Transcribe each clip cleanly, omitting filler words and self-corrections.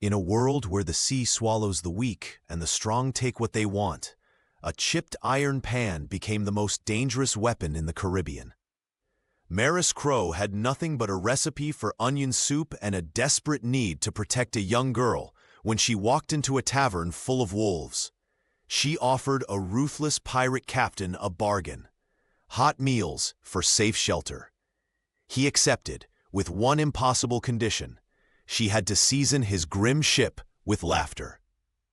In a world where the sea swallows the weak and the strong take what they want, a chipped iron pan became the most dangerous weapon in the Caribbean. Maris Crowe had nothing but a recipe for onion soup and a desperate need to protect a young girl when she walked into a tavern full of wolves. She offered a ruthless pirate captain a bargain: hot meals for safe shelter. He accepted, with one impossible condition: she had to season his grim ship with laughter.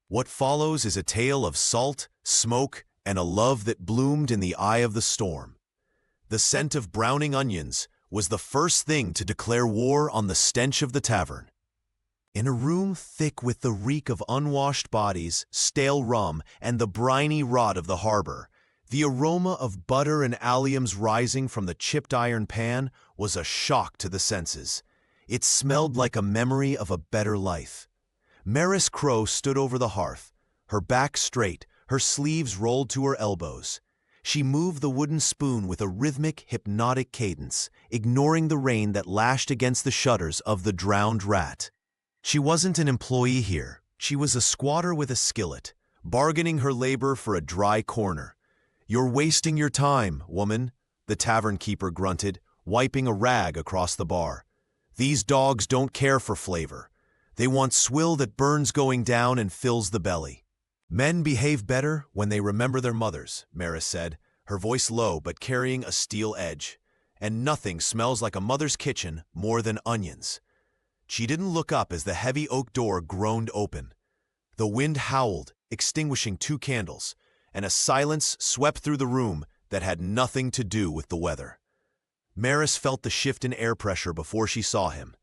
What follows is a tale of salt, smoke, and a love that bloomed in the eye of the storm. The scent of browning onions was the first thing to declare war on the stench of the tavern. In a room thick with the reek of unwashed bodies, stale rum, and the briny rot of the harbor, the aroma of butter and alliums rising from the chipped iron pan was a shock to the senses. It smelled like a memory of a better life. Maris Crowe stood over the hearth, her back straight, her sleeves rolled to her elbows. She moved the wooden spoon with a rhythmic, hypnotic cadence, ignoring the rain that lashed against the shutters of the drowned rat. She wasn't an employee here. She was a squatter with a skillet, bargaining her labor for a dry corner. "You're wasting your time, woman," the tavern keeper grunted, wiping a rag across the bar. "These dogs don't care for flavor. They want swill that burns going down and fills the belly." "Men behave better when they remember their mothers," Maris said, her voice low but carrying a steel edge. "And nothing smells like a mother's kitchen more than onions." She didn't look up as the heavy oak door groaned open. The wind howled, extinguishing 2 candles, and a silence swept through the room that had nothing to do with the weather. Maris felt the shift in air pressure before she saw him.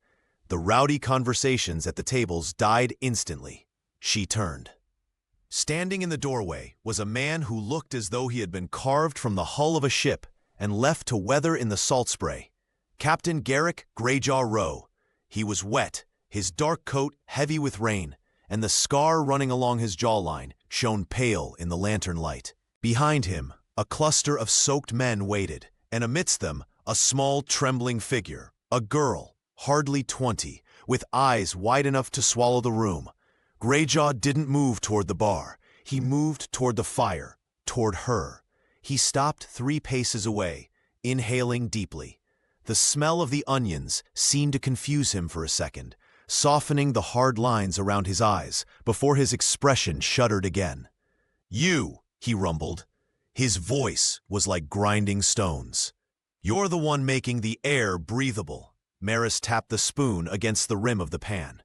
The rowdy conversations at the tables died instantly. She turned. Standing in the doorway was a man who looked as though he had been carved from the hull of a ship and left to weather in the salt spray. Captain Garrick Greyjaw Rowe. He was wet, his dark coat heavy with rain, and the scar running along his jawline shone pale in the lantern light. Behind him, a cluster of soaked men waited, and amidst them, a small, trembling figure, a girl, hardly 20, with eyes wide enough to swallow the room. Greyjaw didn't move toward the bar. He moved toward the fire, toward her. He stopped 3 paces away, inhaling deeply. The smell of the onions seemed to confuse him for a second, softening the hard lines around his eyes before his expression shuddered again. "You," he rumbled. His voice was like grinding stones. "You're the one making the air breathable." Maris tapped the spoon against the rim of the pan.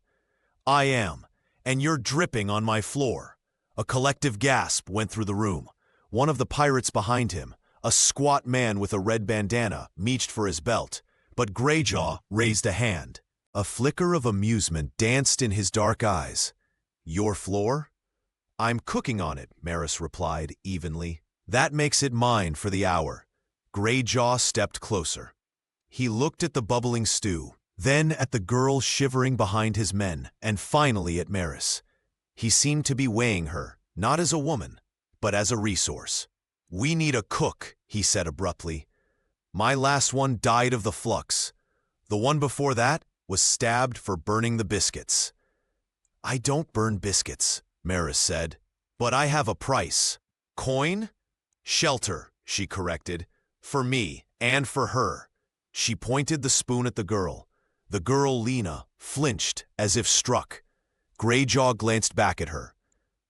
"I am, and you're dripping on my floor." A collective gasp went through the room. One of the pirates behind him, a squat man with a red bandana, reached for his belt, but Greyjaw raised a hand. A flicker of amusement danced in his dark eyes. "Your floor?" "I'm cooking on it," Maris replied evenly. "That makes it mine for the hour." Greyjaw stepped closer. He looked at the bubbling stew, then at the girl shivering behind his men, and finally at Maris. He seemed to be weighing her, not as a woman, but as a resource. "We need a cook," he said abruptly. "My last one died of the flux. The one before that was stabbed for burning the biscuits." "I don't burn biscuits," Maris said, "but I have a price." "Coin?" "Shelter," she corrected. "For me, and for her." She pointed the spoon at the girl. The girl, Lena, flinched as if struck. Greyjaw glanced back at her.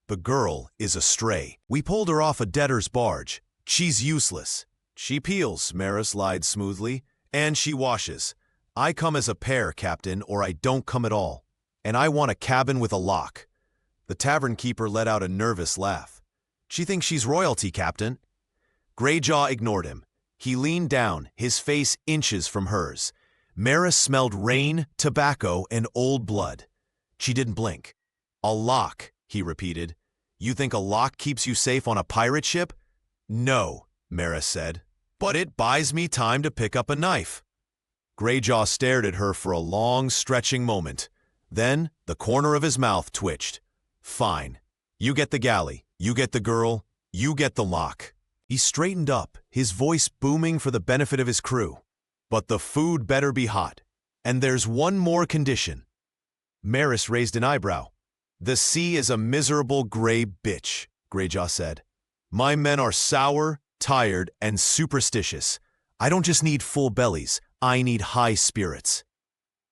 "The girl is a stray. We pulled her off a debtor's barge. She's useless." "She peels," Maris lied smoothly, "and she washes. I come as a pair, Captain, or I don't come at all. And I want a cabin with a lock." The tavern keeper let out a nervous laugh. "She thinks she's royalty, Captain." Greyjaw ignored him. He leaned down, his face inches from hers. Maris smelled rain, tobacco, and old blood. She didn't blink. "A lock," he repeated. "You think a lock keeps you safe on a pirate ship?" "No," Maris said. "But it buys me time to pick up a knife." Greyjaw stared at her for a long, stretching moment. Then the corner of his mouth twitched. "Fine. You get the galley. You get the girl. You get the lock." He straightened up, his voice booming for the benefit of his crew. "But the food better be hot. And there's one more condition." Maris raised an eyebrow. The sea is a miserable gray bitch, Greyjaw said. My men are sour, tired, and superstitious. I don't just need full bellies, I need high spirits.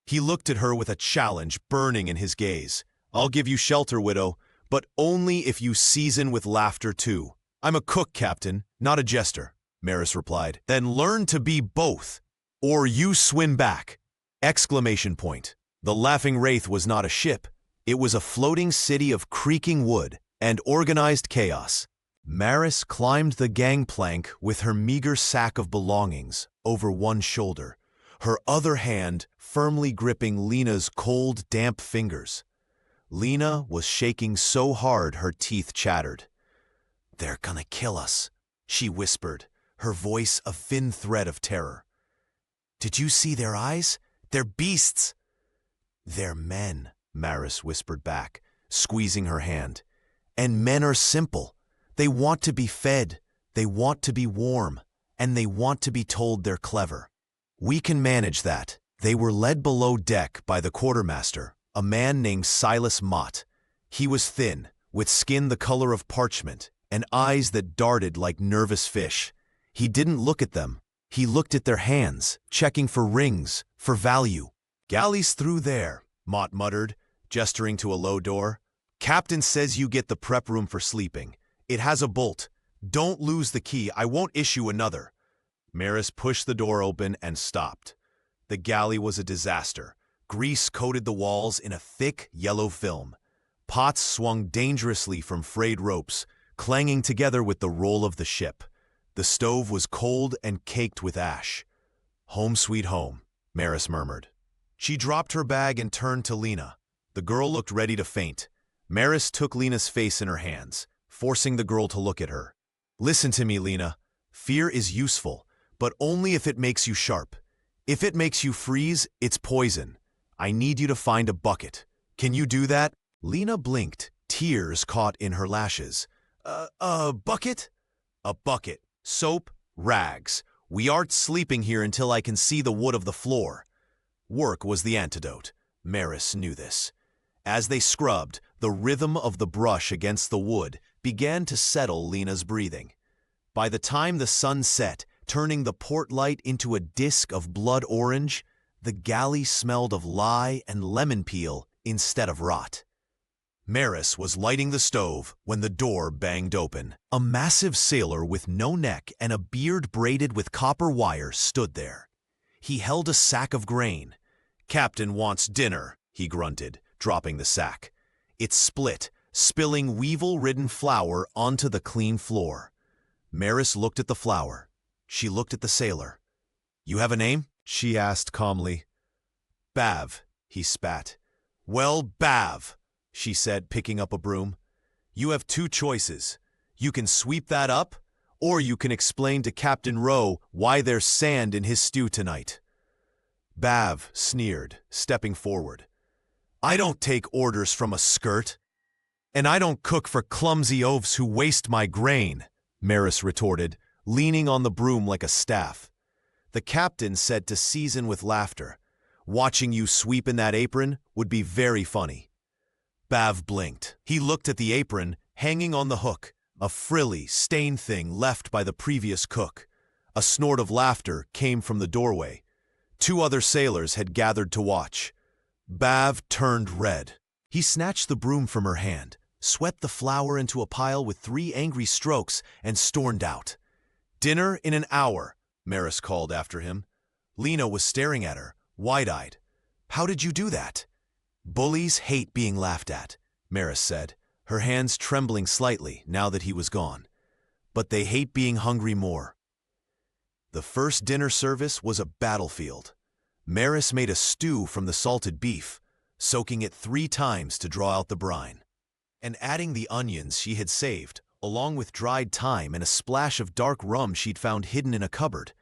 He looked at her with a challenge burning in his gaze. I'll give you shelter, widow, but only if you season with laughter too. I'm a cook, Captain, not a jester, Maris replied. Then learn to be both, or you swim back! Exclamation point. The Laughing Wraith was not a ship. It was a floating city of creaking wood and organized chaos. Maris climbed the gangplank with her meager sack of belongings over one shoulder, her other hand firmly gripping Lena's cold, damp fingers. Lena was shaking so hard her teeth chattered. They're gonna kill us, she whispered, her voice a thin thread of terror. Did you see their eyes? They're beasts. They're men, Maris whispered back, squeezing her hand. And men are simple. They want to be fed, they want to be warm, and they want to be told they're clever. We can manage that. They were led below deck by the quartermaster, a man named Silas Mott. He was thin, with skin the color of parchment, and eyes that darted like nervous fish. He didn't look at them. He looked at their hands, checking for rings, for value. Galleys through there, Mott muttered, gesturing to a low door. Captain says you get the prep room for sleeping. It has a bolt. Don't lose the key, I won't issue another. Maris pushed the door open and stopped. The galley was a disaster. Grease coated the walls in a thick yellow film. Pots swung dangerously from frayed ropes, clanging together with the roll of the ship. The stove was cold and caked with ash. Home sweet home, Maris murmured. She dropped her bag and turned to Lena. The girl looked ready to faint. Maris took Lena's face in her hands, forcing the girl to look at her. Listen to me, Lena. Fear is useful, but only if it makes you sharp. If it makes you freeze, it's poison. I need you to find a bucket. Can you do that? Lena blinked, tears caught in her lashes. A bucket? A bucket. Soap, rags. We aren't sleeping here until I can see the wood of the floor. Work was the antidote. Maris knew this. As they scrubbed, the rhythm of the brush against the wood began to settle Lena's breathing. By the time the sun set, turning the port light into a disk of blood orange, the galley smelled of lye and lemon peel instead of rot. Maris was lighting the stove when the door banged open. A massive sailor with no neck and a beard braided with copper wire stood there. He held a sack of grain. Captain wants dinner, he grunted, dropping the sack. It split, spilling weevil-ridden flour onto the clean floor. Maris looked at the flour. She looked at the sailor. You have a name? She asked calmly. Bav, he spat. Well, Bav, she said, picking up a broom. You have two choices. You can sweep that up, or you can explain to Captain Rowe why there's sand in his stew tonight. Bav sneered, stepping forward. I don't take orders from a skirt. And I don't cook for clumsy oafs who waste my grain, Maris retorted, leaning on the broom like a staff. The captain said to season with laughter. Watching you sweep in that apron would be very funny. Bav blinked. He looked at the apron, hanging on the hook, a frilly, stained thing left by the previous cook. A snort of laughter came from the doorway. Two other sailors had gathered to watch. Bav turned red. He snatched the broom from her hand, swept the flour into a pile with 3 angry strokes, and stormed out. Dinner in an hour, Maris called after him. Lena was staring at her, wide-eyed. How did you do that? Bullies hate being laughed at, Maris said, her hands trembling slightly now that he was gone. But they hate being hungry more. The first dinner service was a battlefield. Maris made a stew from the salted beef, soaking it 3 times to draw out the brine, and adding the onions she had saved, along with dried thyme and a splash of dark rum she'd found hidden in a cupboard.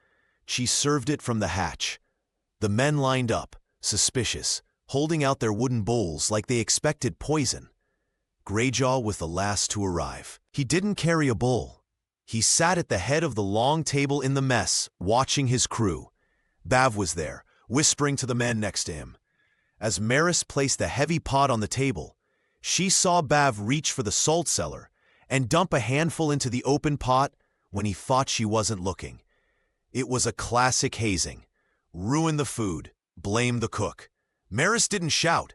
She served it from the hatch. The men lined up, suspicious, holding out their wooden bowls like they expected poison. Greyjaw was the last to arrive. He didn't carry a bowl. He sat at the head of the long table in the mess, watching his crew. Bav was there, whispering to the men next to him. As Maris placed the heavy pot on the table, she saw Bav reach for the salt cellar and dump a handful into the open pot when he thought she wasn't looking. It was a classic hazing. Ruin the food, blame the cook. Maris didn't shout.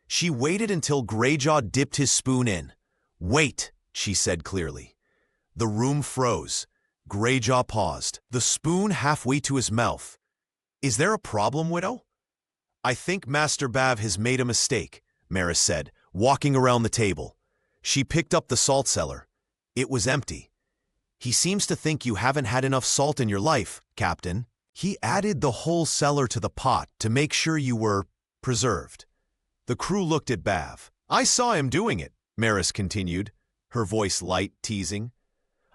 She waited until Greyjaw dipped his spoon in. "Wait," she said clearly. The room froze. Greyjaw paused, the spoon halfway to his mouth. "Is there a problem, widow?" "I think Master Bav has made a mistake," Maris said, walking around the table. She picked up the salt cellar. It was empty. "He seems to think you haven't had enough salt in your life, Captain. He added the whole cellar to the pot to make sure you were preserved." The crew looked at Bav. "I saw him doing it," Maris continued, her voice light, teasing.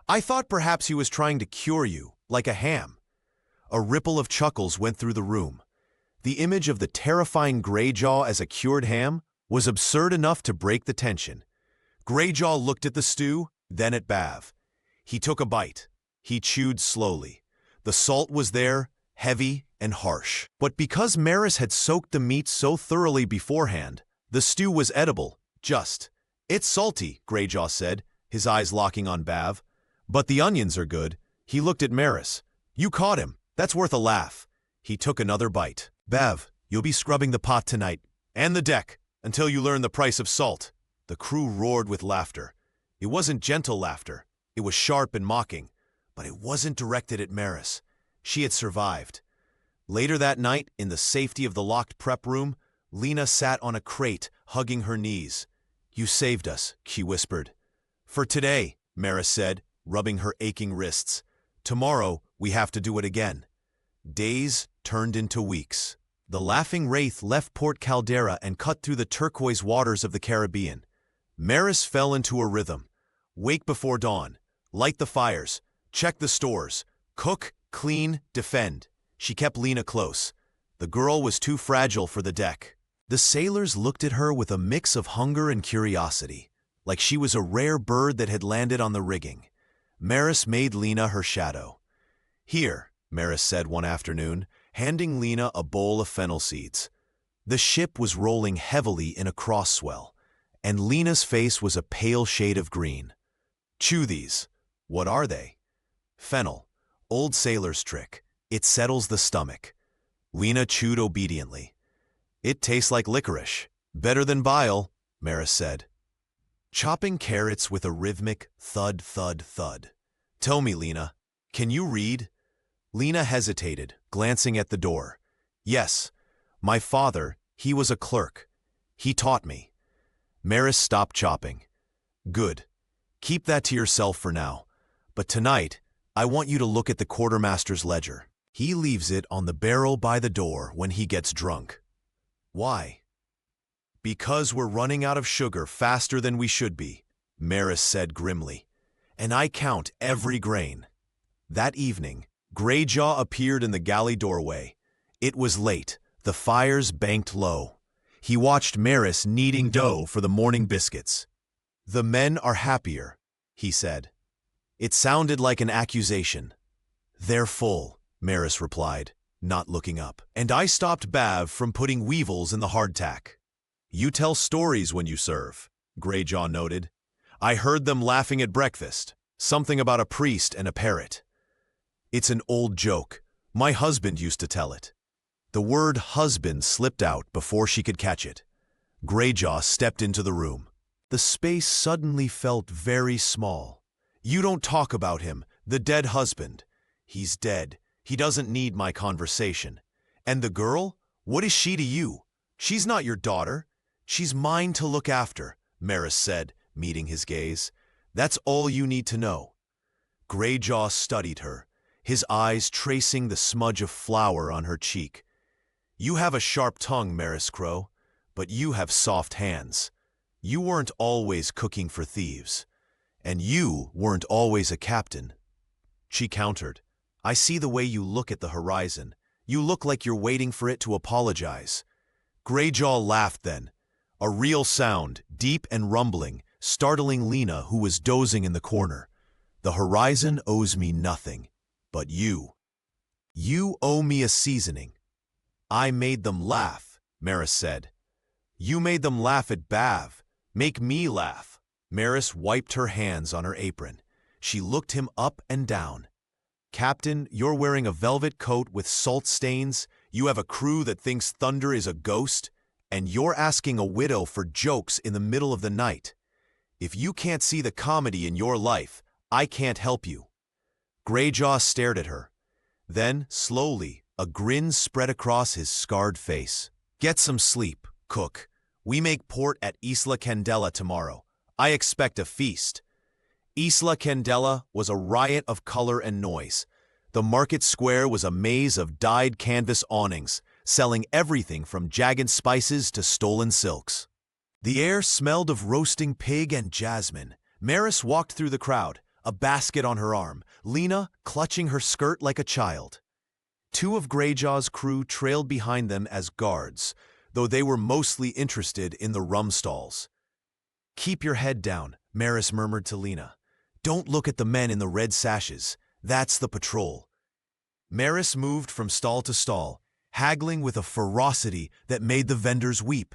"I thought perhaps he was trying to cure you, like a ham." A ripple of chuckles went through the room. The image of the terrifying Greyjaw as a cured ham was absurd enough to break the tension. Greyjaw looked at the stew, then at Bav. He took a bite. He chewed slowly. The salt was there, heavy and harsh. But because Maris had soaked the meat so thoroughly beforehand, the stew was edible, just. "It's salty," Greyjaw said, his eyes locking on Bav. "But the onions are good." He looked at Maris. "You caught him. That's worth a laugh." He took another bite. "Bav, you'll be scrubbing the pot tonight, and the deck, until you learn the price of salt." The crew roared with laughter. It wasn't gentle laughter. It was sharp and mocking, but it wasn't directed at Maris. She had survived. Later that night, in the safety of the locked prep room, Lena sat on a crate, hugging her knees. "You saved us," she whispered. "For today," Maris said, rubbing her aching wrists. "Tomorrow, we have to do it again." Days turned into weeks. The Laughing Wraith left Port Caldera and cut through the turquoise waters of the Caribbean. Maris fell into a rhythm. Wake before dawn, light the fires, check the stores, cook, clean, defend. She kept Lena close. The girl was too fragile for the deck. The sailors looked at her with a mix of hunger and curiosity, like she was a rare bird that had landed on the rigging. Maris made Lena her shadow. "Here," Maris said one afternoon, handing Lena a bowl of fennel seeds. The ship was rolling heavily in a cross-swell, and Lena's face was a pale shade of green. "Chew these." "What are they?" "Fennel. Old sailor's trick. It settles the stomach." Lena chewed obediently. "It tastes like licorice. Better than bile," Maris said. Chopping carrots with a rhythmic thud, thud, thud. "Tell me, Lena, can you read?" Lena hesitated, glancing at the door. "Yes. My father, he was a clerk. He taught me." Maris stopped chopping. "Good. Keep that to yourself for now. But tonight, I want you to look at the quartermaster's ledger. He leaves it on the barrel by the door when he gets drunk." "Why?" "Because we're running out of sugar faster than we should be," Maris said grimly. "And I count every grain." That evening, Greyjaw appeared in the galley doorway. It was late, the fires banked low. He watched Maris kneading dough for the morning biscuits. "The men are happier," he said. It sounded like an accusation. "They're full," Maris replied, not looking up. "And I stopped Bav from putting weevils in the hardtack." "You tell stories when you serve," Greyjaw noted. "I heard them laughing at breakfast, something about a priest and a parrot." "It's an old joke. My husband used to tell it." The word husband slipped out before she could catch it. Greyjaw stepped into the room. The space suddenly felt very small. "You don't talk about him, the dead husband. He's dead. He doesn't need my conversation. And the girl? What is she to you? She's not your daughter. She's mine to look after," Maris said, meeting his gaze. "That's all you need to know." Greyjaw studied her, his eyes tracing the smudge of flour on her cheek. "You have a sharp tongue, Maris Crow, but you have soft hands. You weren't always cooking for thieves. And you weren't always a captain." She countered. "I see the way you look at the horizon. You look like you're waiting for it to apologize." Greyjaw laughed then, a real sound, deep and rumbling, startling Lena, who was dozing in the corner. "The horizon owes me nothing, but you. You owe me a seasoning. I made them laugh, Maris said. You made them laugh at Bav. Make me laugh. Maris wiped her hands on her apron. She looked him up and down. Captain, you're wearing a velvet coat with salt stains, you have a crew that thinks thunder is a ghost, and you're asking a widow for jokes in the middle of the night. If you can't see the comedy in your life, I can't help you. Greyjaw stared at her. Then, slowly, a grin spread across his scarred face. Get some sleep, cook. We make port at Isla Candela tomorrow. I expect a feast. Isla Candela was a riot of color and noise. The market square was a maze of dyed canvas awnings, selling everything from jagged spices to stolen silks. The air smelled of roasting pig and jasmine. Maris walked through the crowd, a basket on her arm, Lena clutching her skirt like a child. Two of Greyjaw's crew trailed behind them as guards, though they were mostly interested in the rum stalls. Keep your head down, Maris murmured to Lena. Don't look at the men in the red sashes. That's the patrol. Maris moved from stall to stall, haggling with a ferocity that made the vendors weep.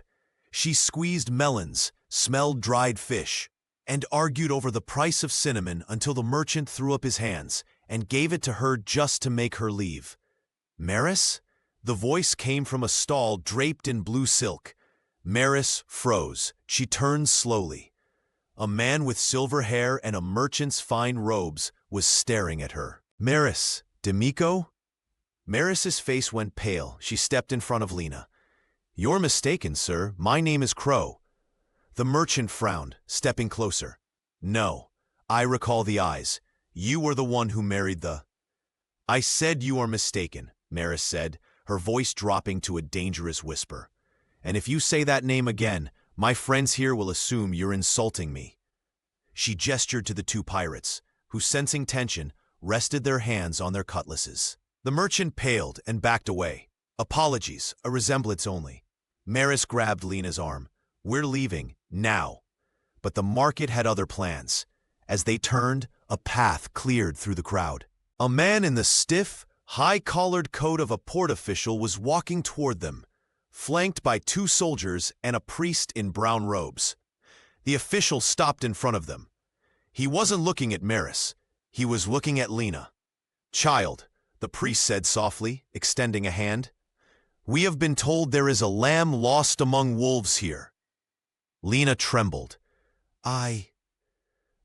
She squeezed melons, smelled dried fish, and argued over the price of cinnamon until the merchant threw up his hands and gave it to her just to make her leave. Maris? The voice came from a stall draped in blue silk. Maris froze. She turned slowly. A man with silver hair and a merchant's fine robes was staring at her. Maris, D'Amico? Maris's face went pale. She stepped in front of Lena. You're mistaken, sir. My name is Crow. The merchant frowned, stepping closer. No, I recall the eyes. You were the one who married the... I said you are mistaken, Maris said, her voice dropping to a dangerous whisper. And if you say that name again, my friends here will assume you're insulting me. She gestured to the two pirates, who, sensing tension, rested their hands on their cutlasses. The merchant paled and backed away. Apologies, a resemblance only. Maris grabbed Lena's arm. We're leaving, now. But the market had other plans. As they turned, a path cleared through the crowd. A man in the stiff, high-collared coat of a port official was walking toward them, flanked by two soldiers and a priest in brown robes. The official stopped in front of them. He wasn't looking at Maris. He was looking at Lena. Child, the priest said softly, extending a hand. We have been told there is a lamb lost among wolves here. Lena trembled.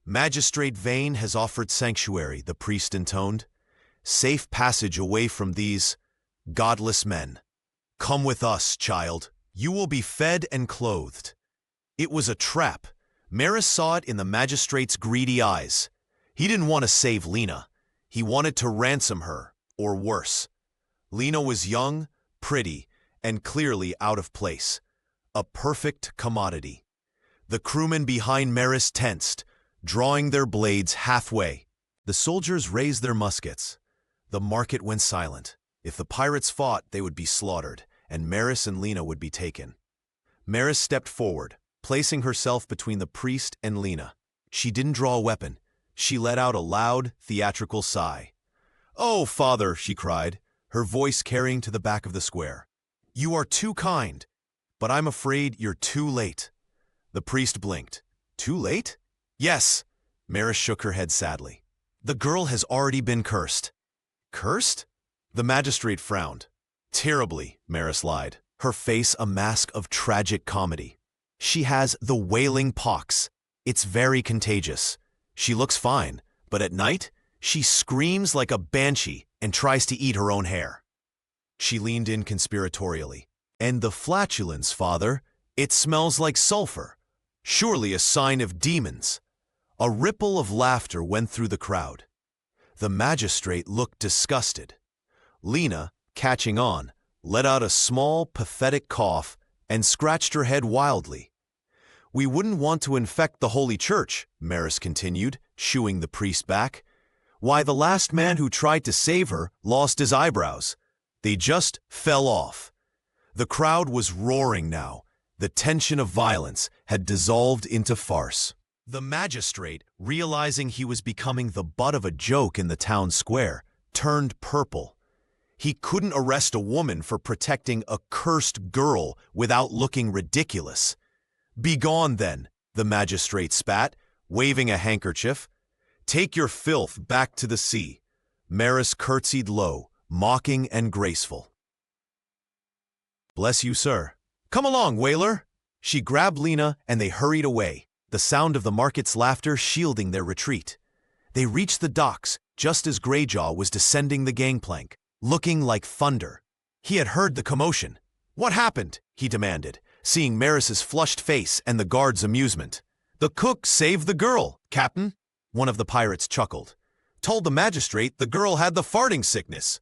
Magistrate Vane has offered sanctuary, the priest intoned. Safe passage away from these godless men. Come with us, child. You will be fed and clothed. It was a trap. Maris saw it in the magistrate's greedy eyes. He didn't want to save Lena. He wanted to ransom her, or worse. Lena was young, pretty, and clearly out of place. A perfect commodity. The crewmen behind Maris tensed, drawing their blades halfway. The soldiers raised their muskets. The market went silent. If the pirates fought, they would be slaughtered, and Maris and Lena would be taken. Maris stepped forward, placing herself between the priest and Lena. She didn't draw a weapon. She let out a loud, theatrical sigh. "Oh, father," she cried, her voice carrying to the back of the square. "You are too kind, but I'm afraid you're too late." The priest blinked. "Too late?" "Yes." Maris shook her head sadly. "The girl has already been cursed." "Cursed?" The magistrate frowned. "Terribly," Maris lied, her face a mask of tragic comedy. "She has the wailing pox. It's very contagious. She looks fine, but at night, she screams like a banshee and tries to eat her own hair." She leaned in conspiratorially. "And the flatulence, father, it smells like sulfur. Surely a sign of demons." A ripple of laughter went through the crowd. The magistrate looked disgusted. Lena, catching on, let out a small, pathetic cough and scratched her head wildly. "We wouldn't want to infect the Holy Church," Maris continued, shooing the priest back. "Why, the last man who tried to save her lost his eyebrows. They just fell off." The crowd was roaring now. The tension of violence had dissolved into farce. The magistrate, realizing he was becoming the butt of a joke in the town square, turned purple. He couldn't arrest a woman for protecting a cursed girl without looking ridiculous. "Begone, then," the magistrate spat, waving a handkerchief. "Take your filth back to the sea." Maris curtsied low, mocking and graceful. "Bless you, sir." "Come along, whaler." She grabbed Lena and they hurried away, the sound of the market's laughter shielding their retreat. They reached the docks just as Greyjaw was descending the gangplank, looking like thunder. He had heard the commotion. "What happened?" he demanded, seeing Maris's flushed face and the guard's amusement. "The cook saved the girl, Captain," one of the pirates chuckled. "Told the magistrate the girl had the farting sickness."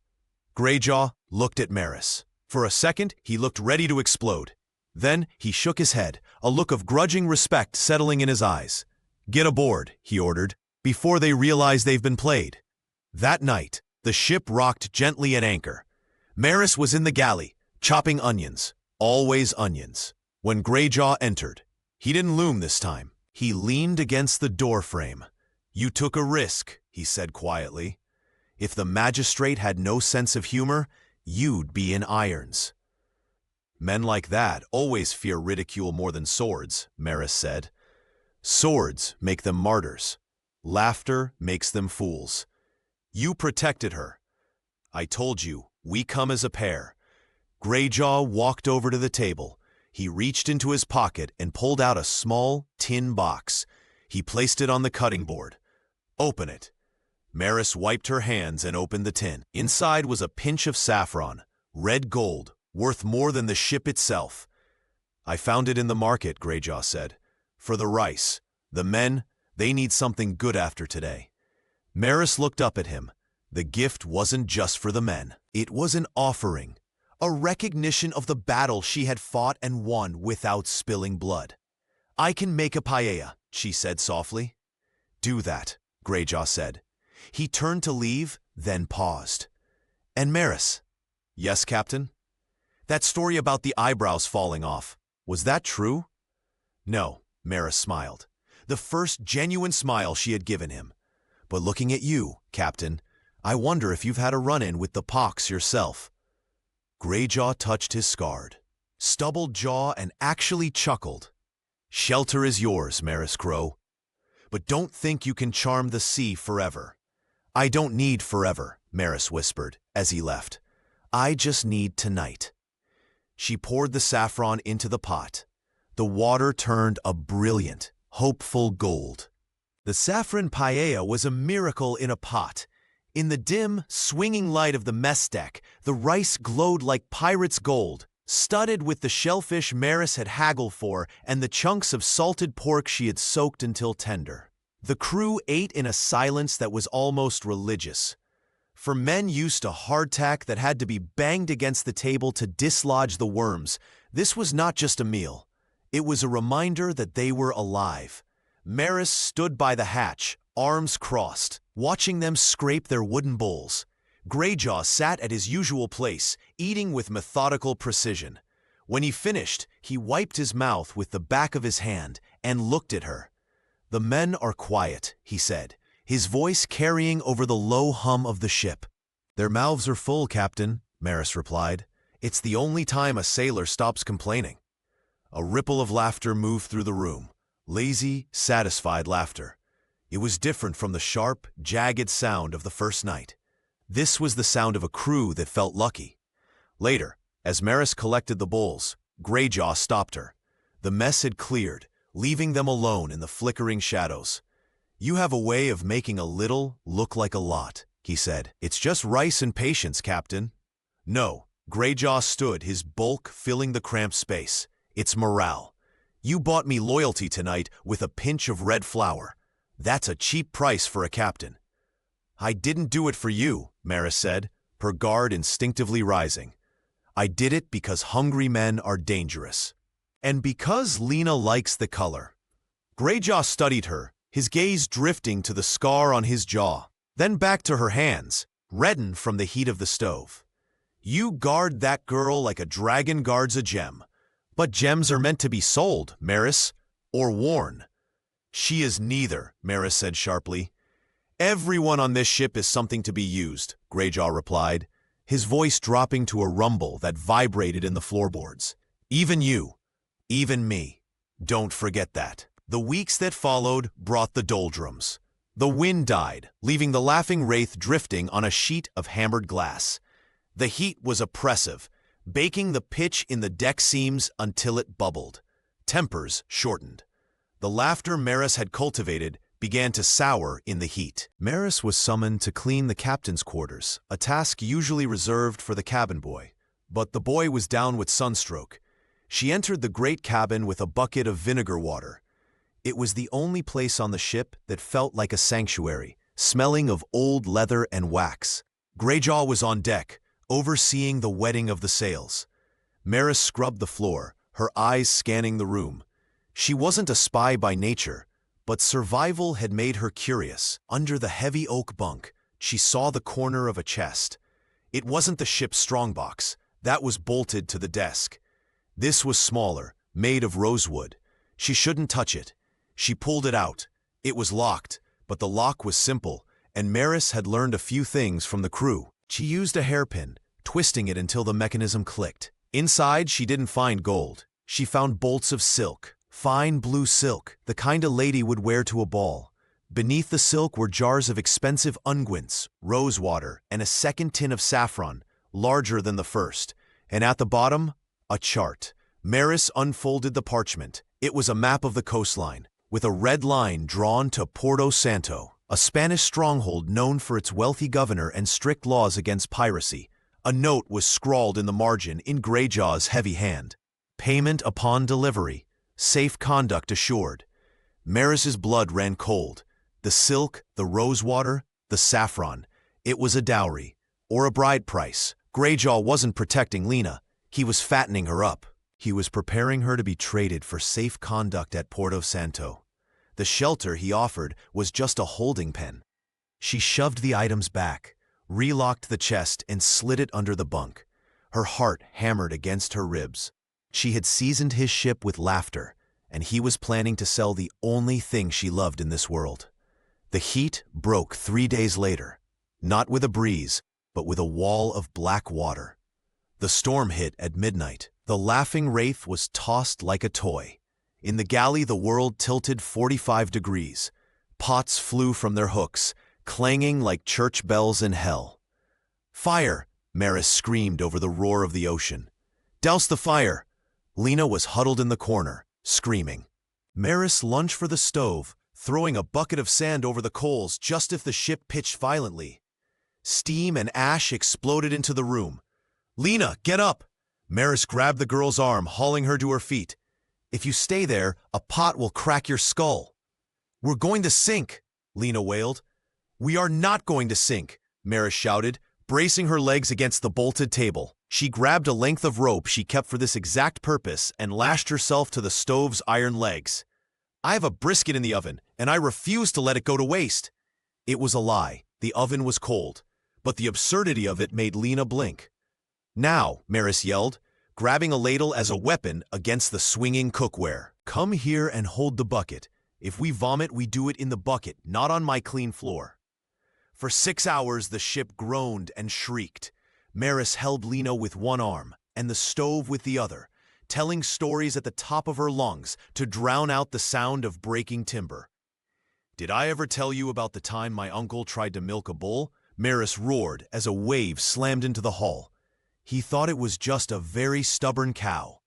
Greyjaw looked at Maris. For a second, he looked ready to explode. Then he shook his head, a look of grudging respect settling in his eyes. "Get aboard," he ordered, before they realize they've been played. That night, the ship rocked gently at anchor. Maris was in the galley, chopping onions, always onions. When Greyjaw entered, he didn't loom this time. He leaned against the doorframe. "You took a risk," he said quietly. "If the magistrate had no sense of humor, you'd be in irons." "Men like that always fear ridicule more than swords," Maris said. "Swords make them martyrs. Laughter makes them fools. You protected her. I told you, we come as a pair." Greyjaw walked over to the table. He reached into his pocket and pulled out a small tin box. He placed it on the cutting board. "Open it." Maris wiped her hands and opened the tin. Inside was a pinch of saffron, red gold, worth more than the ship itself. "I found it in the market," Greyjaw said. "For the rice. The men, they need something good after today." Maris looked up at him. The gift wasn't just for the men. It was an offering, a recognition of the battle she had fought and won without spilling blood. "I can make a paella," she said softly. "Do that," Greyjaw said. He turned to leave, then paused. "And Maris." "Yes, Captain?" "That story about the eyebrows falling off, was that true?" "No," Maris smiled. The first genuine smile she had given him. "But looking at you, Captain, I wonder if you've had a run-in with the pox yourself." Greyjaw touched his scarred, stubbled jaw and actually chuckled. "Shelter is yours, Maris Crow. But don't think you can charm the sea forever." "I don't need forever," Maris whispered as he left. "I just need tonight." She poured the saffron into the pot. The water turned a brilliant, hopeful gold. The saffron paella was a miracle in a pot. In the dim, swinging light of the mess deck, the rice glowed like pirate's gold, studded with the shellfish Maris had haggled for and the chunks of salted pork she had soaked until tender. The crew ate in a silence that was almost religious. For men used to hardtack that had to be banged against the table to dislodge the worms, this was not just a meal. It was a reminder that they were alive. Maris stood by the hatch, arms crossed, watching them scrape their wooden bowls. Greyjaw sat at his usual place, eating with methodical precision. When he finished, he wiped his mouth with the back of his hand and looked at her. "The men are quiet," he said, his voice carrying over the low hum of the ship. "Their mouths are full, Captain," Maris replied. "It's the only time a sailor stops complaining." A ripple of laughter moved through the room, lazy, satisfied laughter. It was different from the sharp, jagged sound of the first night. This was the sound of a crew that felt lucky. Later, as Maris collected the bowls, Greyjaw stopped her. The mess had cleared, leaving them alone in the flickering shadows. "You have a way of making a little look like a lot," he said. "It's just rice and patience, Captain." "No," Greyjaw stood, his bulk filling the cramped space. "It's morale. You bought me loyalty tonight with a pinch of red flour. That's a cheap price for a captain." "I didn't do it for you," Maris said, her guard instinctively rising. "I did it because hungry men are dangerous. And because Lena likes the color." Greyjaw studied her, his gaze drifting to the scar on his jaw, then back to her hands, reddened from the heat of the stove. "You guard that girl like a dragon guards a gem. But gems are meant to be sold, Maris, or worn." "She is neither," Maris said sharply. "Everyone on this ship is something to be used," Greyjaw replied. his voice dropping to a rumble that vibrated in the floorboards. "Even you, even me. Don't forget that." The weeks that followed brought the doldrums. The wind died, leaving the laughing wraith drifting on a sheet of hammered glass. The heat was oppressive, baking the pitch in the deck seams until it bubbled. Tempers shortened. The laughter Maris had cultivated began to sour in the heat. Maris was summoned to clean the captain's quarters, a task usually reserved for the cabin boy. But the boy was down with sunstroke. She entered the great cabin with a bucket of vinegar water. It was the only place on the ship that felt like a sanctuary, smelling of old leather and wax. Greyjaw was on deck, overseeing the wetting of the sails. Maris scrubbed the floor, her eyes scanning the room. She wasn't a spy by nature, but survival had made her curious. Under the heavy oak bunk, she saw the corner of a chest. It wasn't the ship's strongbox. That was bolted to the desk. This was smaller, made of rosewood. She shouldn't touch it. She pulled it out. It was locked, but the lock was simple, and Maris had learned a few things from the crew. She used a hairpin, twisting it until the mechanism clicked. Inside, she didn't find gold. She found bolts of silk, fine blue silk, the kind a lady would wear to a ball. Beneath the silk were jars of expensive unguents, rose water, and a second tin of saffron, larger than the first. And at the bottom, a chart. Maris unfolded the parchment. It was a map of the coastline, with a red line drawn to Porto Santo, a Spanish stronghold known for its wealthy governor and strict laws against piracy. A note was scrawled in the margin in Greyjaw's heavy hand. Payment upon delivery. Safe conduct assured. Maris's blood ran cold. The silk, the rosewater, the saffron. It was a dowry, or a bride price. Greyjaw wasn't protecting Lena. He was fattening her up. He was preparing her to be traded for safe conduct at Porto Santo. The shelter he offered was just a holding pen. She shoved the items back, relocked the chest, and slid it under the bunk. Her heart hammered against her ribs. She had seasoned his ship with laughter, and he was planning to sell the only thing she loved in this world. The heat broke 3 days later, not with a breeze, but with a wall of black water. The storm hit at midnight. The laughing wraith was tossed like a toy. In the galley, the world tilted 45 degrees. Pots flew from their hooks, clanging like church bells in hell. "Fire!" Maris screamed over the roar of the ocean. "Douse the fire!" Lena was huddled in the corner, screaming. Maris lunged for the stove, throwing a bucket of sand over the coals just as the ship pitched violently. Steam and ash exploded into the room. "Lena, get up!" Maris grabbed the girl's arm, hauling her to her feet. "If you stay there, a pot will crack your skull." "We're going to sink," Lena wailed. "We are not going to sink," Maris shouted, bracing her legs against the bolted table. She grabbed a length of rope she kept for this exact purpose and lashed herself to the stove's iron legs. "I have a brisket in the oven, and I refuse to let it go to waste." It was a lie. The oven was cold, but the absurdity of it made Lena blink. "Now," Maris yelled, grabbing a ladle as a weapon against the swinging cookware. "Come here and hold the bucket. If we vomit, we do it in the bucket, not on my clean floor." For 6 hours, the ship groaned and shrieked. Maris held Lena with one arm and the stove with the other, telling stories at the top of her lungs to drown out the sound of breaking timber. "Did I ever tell you about the time my uncle tried to milk a bull?" Maris roared as a wave slammed into the hull. "He thought it was just a very stubborn cow."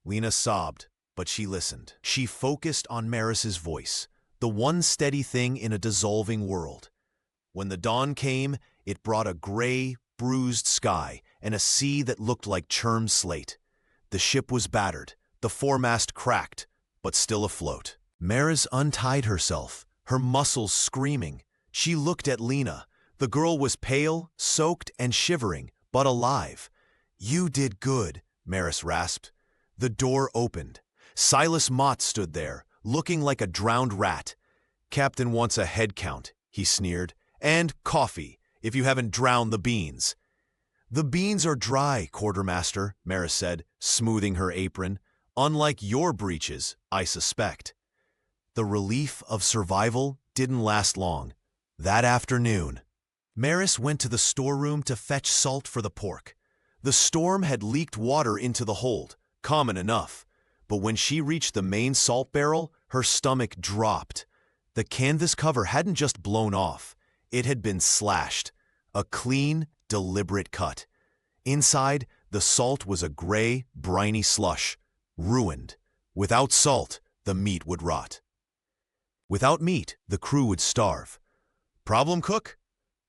Lena sobbed, but she listened. She focused on Maris's voice, the one steady thing in a dissolving world. When the dawn came, it brought a gray, bruised sky and a sea that looked like churned slate. The ship was battered, the foremast cracked, but still afloat. Maris untied herself, her muscles screaming. She looked at Lena. The girl was pale, soaked, and shivering, but alive. "You did good," Maris rasped. The door opened. Silas Mott stood there, looking like a drowned rat. "Captain wants a head count," he sneered, "and coffee, if you haven't drowned the beans." "The beans are dry, quartermaster," Maris said, smoothing her apron. "Unlike your breeches, I suspect." The relief of survival didn't last long. That afternoon, Maris went to the storeroom to fetch salt for the pork. The storm had leaked water into the hold, common enough, but when she reached the main salt barrel, her stomach dropped. The canvas cover hadn't just blown off, it had been slashed. A clean, deliberate cut. Inside, the salt was a gray, briny slush, ruined. Without salt, the meat would rot. Without meat, the crew would starve. Problem, cook?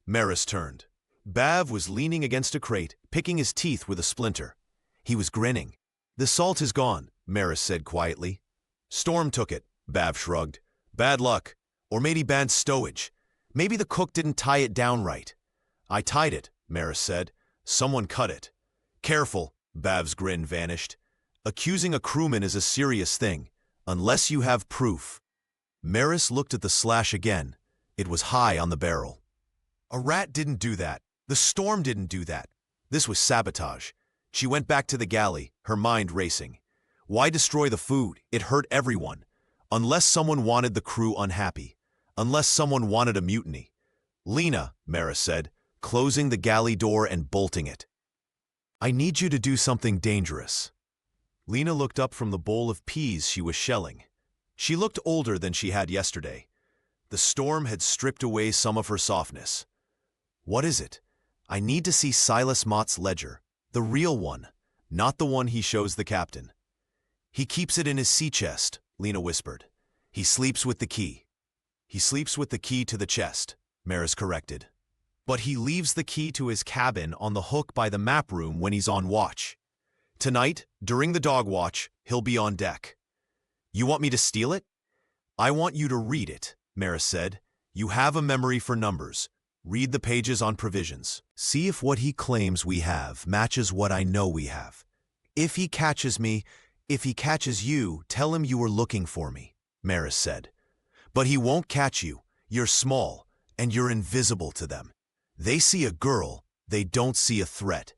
Maris turned. Bav was leaning against a crate, picking his teeth with a splinter. He was grinning. The salt is gone, Maris said quietly. Storm took it, Bav shrugged. Bad luck. Or maybe bad stowage. Maybe the cook didn't tie it down right. I tied it, Maris said. Someone cut it. Careful, Bav's grin vanished. Accusing a crewman is a serious thing, unless you have proof. Maris looked at the slash again. It was high on the barrel. A rat didn't do that. The storm didn't do that. This was sabotage. She went back to the galley, her mind racing. Why destroy the food? It hurt everyone. Unless someone wanted the crew unhappy. Unless someone wanted a mutiny. Lena, Maris said, closing the galley door and bolting it. I need you to do something dangerous. Lena looked up from the bowl of peas she was shelling. She looked older than she had yesterday. The storm had stripped away some of her softness. What is it? I need to see Silas Mott's ledger. The real one, not the one he shows the captain. He keeps it in his sea chest, Lena whispered. He sleeps with the key. He sleeps with the key to the chest, Maris corrected. But he leaves the key to his cabin on the hook by the map room when he's on watch. Tonight, during the dog watch, he'll be on deck. You want me to steal it? I want you to read it, Maris said. You have a memory for numbers. Read the pages on provisions. See if what he claims we have matches what I know we have. If he catches me, if he catches you, tell him you were looking for me, Maris said. But he won't catch you. You're small, and you're invisible to them. They see a girl, they don't see a threat.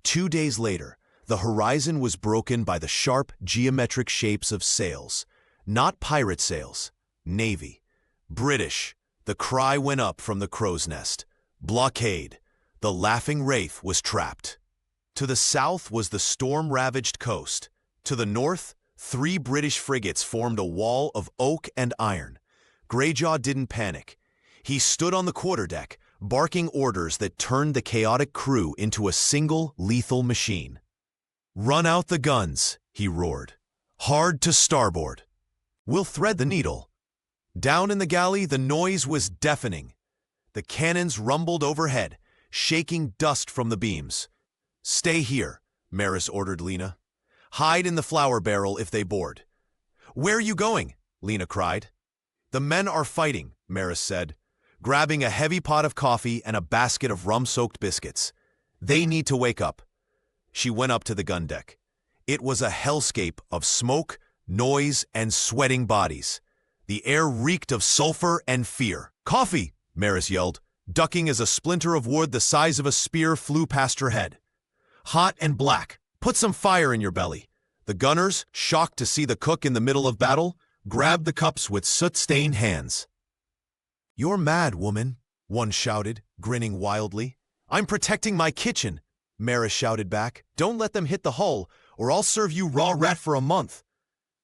2 days later, the horizon was broken by the sharp, geometric shapes of sails. Not pirate sails, Navy. British. The cry went up from the crow's nest. Blockade. The Laughing Wraith was trapped. To the south was the storm-ravaged coast. To the north, 3 British frigates formed a wall of oak and iron. Greyjaw didn't panic. He stood on the quarterdeck, barking orders that turned the chaotic crew into a single lethal machine. Run out the guns, he roared. Hard to starboard. We'll thread the needle. Down in the galley, the noise was deafening. The cannons rumbled overhead, shaking dust from the beams. Stay here, Maris ordered Lena. Hide in the flour barrel if they board. Where are you going? Lena cried. The men are fighting, Maris said, grabbing a heavy pot of coffee and a basket of rum-soaked biscuits. They need to wake up. She went up to the gun deck. It was a hellscape of smoke, noise, and sweating bodies. The air reeked of sulfur and fear. Coffee, Maris yelled, ducking as a splinter of wood the size of a spear flew past her head. Hot and black. Put some fire in your belly. The gunners, shocked to see the cook in the middle of battle, grabbed the cups with soot-stained hands. You're mad, woman, one shouted, grinning wildly. I'm protecting my kitchen, Maris shouted back. Don't let them hit the hull, or I'll serve you raw rat for a month.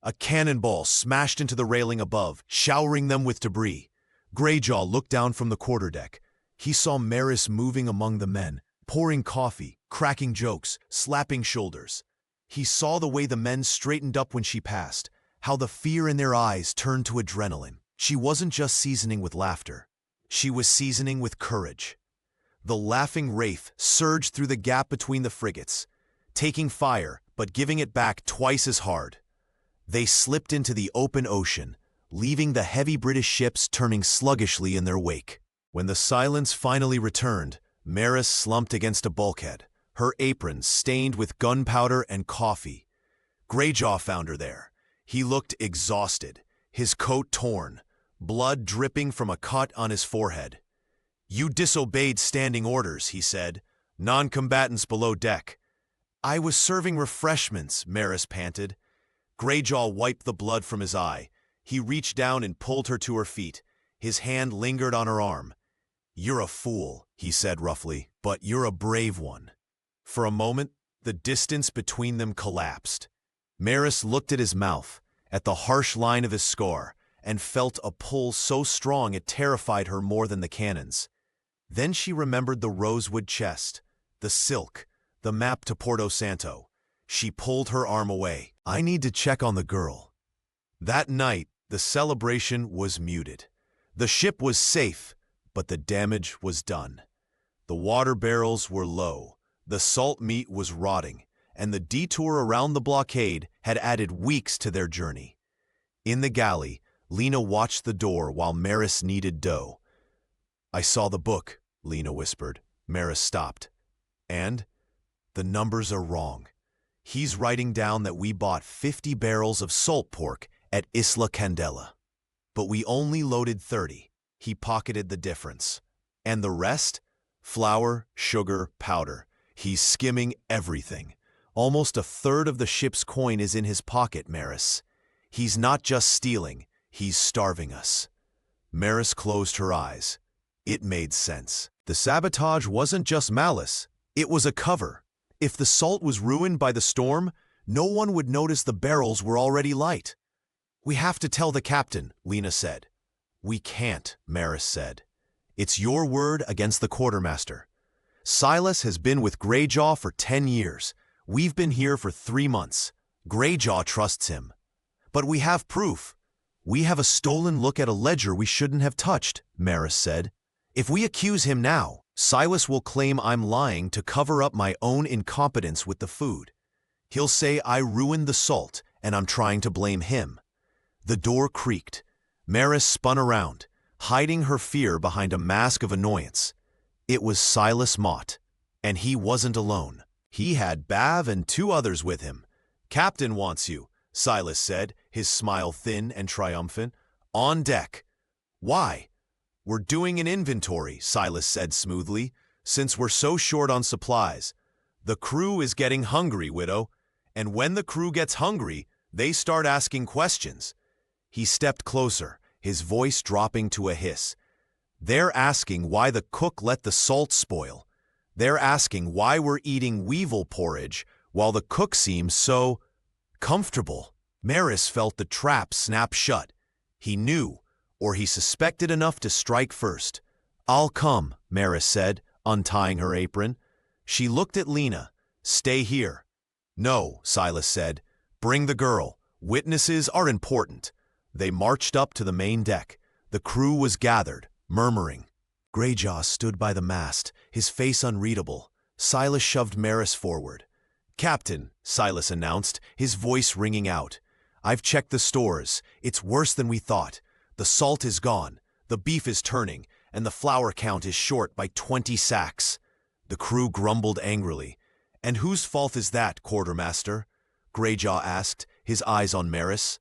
A cannonball smashed into the railing above, showering them with debris. Greyjaw looked down from the quarterdeck. He saw Maris moving among the men, pouring coffee, cracking jokes, slapping shoulders. He saw the way the men straightened up when she passed, how the fear in their eyes turned to adrenaline. She wasn't just seasoning with laughter. She was seasoning with courage. The Laughing Wraith surged through the gap between the frigates, taking fire but giving it back twice as hard. They slipped into the open ocean, leaving the heavy British ships turning sluggishly in their wake. When the silence finally returned, Maris slumped against a bulkhead, her apron stained with gunpowder and coffee. Greyjaw found her there. He looked exhausted, his coat torn, blood dripping from a cut on his forehead. You disobeyed standing orders, he said. Non-combatants below deck. I was serving refreshments, Maris panted. Greyjaw wiped the blood from his eye. He reached down and pulled her to her feet. His hand lingered on her arm. "You're a fool," he said roughly, "but you're a brave one." For a moment, the distance between them collapsed. Maris looked at his mouth, at the harsh line of his scar, and felt a pull so strong it terrified her more than the cannons. Then she remembered the rosewood chest, the silk, the map to Porto Santo. She pulled her arm away. "I need to check on the girl." That night, the celebration was muted. The ship was safe, but the damage was done. The water barrels were low, the salt meat was rotting, and the detour around the blockade had added weeks to their journey. In the galley, Lena watched the door while Maris kneaded dough. "I saw the book," Lena whispered. Maris stopped. "And? The numbers are wrong. He's writing down that we bought 50 barrels of salt pork at Isla Candela. But we only loaded 30. He pocketed the difference. And the rest? Flour, sugar, powder. He's skimming everything. Almost a third of the ship's coin is in his pocket, Maris. He's not just stealing, he's starving us." Maris closed her eyes. It made sense. The sabotage wasn't just malice, it was a cover. If the salt was ruined by the storm, no one would notice the barrels were already light. "We have to tell the captain," Lena said. "We can't," Maris said. "It's your word against the quartermaster. Silas has been with Greyjaw for 10 years. We've been here for 3 months. Greyjaw trusts him. But we have proof. We have a stolen look at a ledger we shouldn't have touched," Maris said. "If we accuse him now, Silas will claim I'm lying to cover up my own incompetence with the food. He'll say I ruined the salt and I'm trying to blame him." The door creaked. Maris spun around, hiding her fear behind a mask of annoyance. It was Silas Mott, and he wasn't alone. He had Bav and 2 others with him. "Captain wants you," Silas said, his smile thin and triumphant. "On deck." "Why?" "We're doing an inventory," Silas said smoothly, "since we're so short on supplies. The crew is getting hungry, widow, and when the crew gets hungry, they start asking questions." He stepped closer, his voice dropping to a hiss. "They're asking why the cook let the salt spoil. They're asking why we're eating weevil porridge while the cook seems so comfortable." Maris felt the trap snap shut. He knew, or he suspected enough to strike first. "I'll come," Maris said, untying her apron. She looked at Lena. "Stay here." "No," Silas said. "Bring the girl. Witnesses are important." They marched up to the main deck. The crew was gathered, murmuring. Greyjaw stood by the mast, his face unreadable. Silas shoved Maris forward. "Captain," Silas announced, his voice ringing out. "I've checked the stores. It's worse than we thought. The salt is gone, the beef is turning, and the flour count is short by 20 sacks." The crew grumbled angrily. "And whose fault is that, quartermaster?" Greyjaw asked, his eyes on Maris.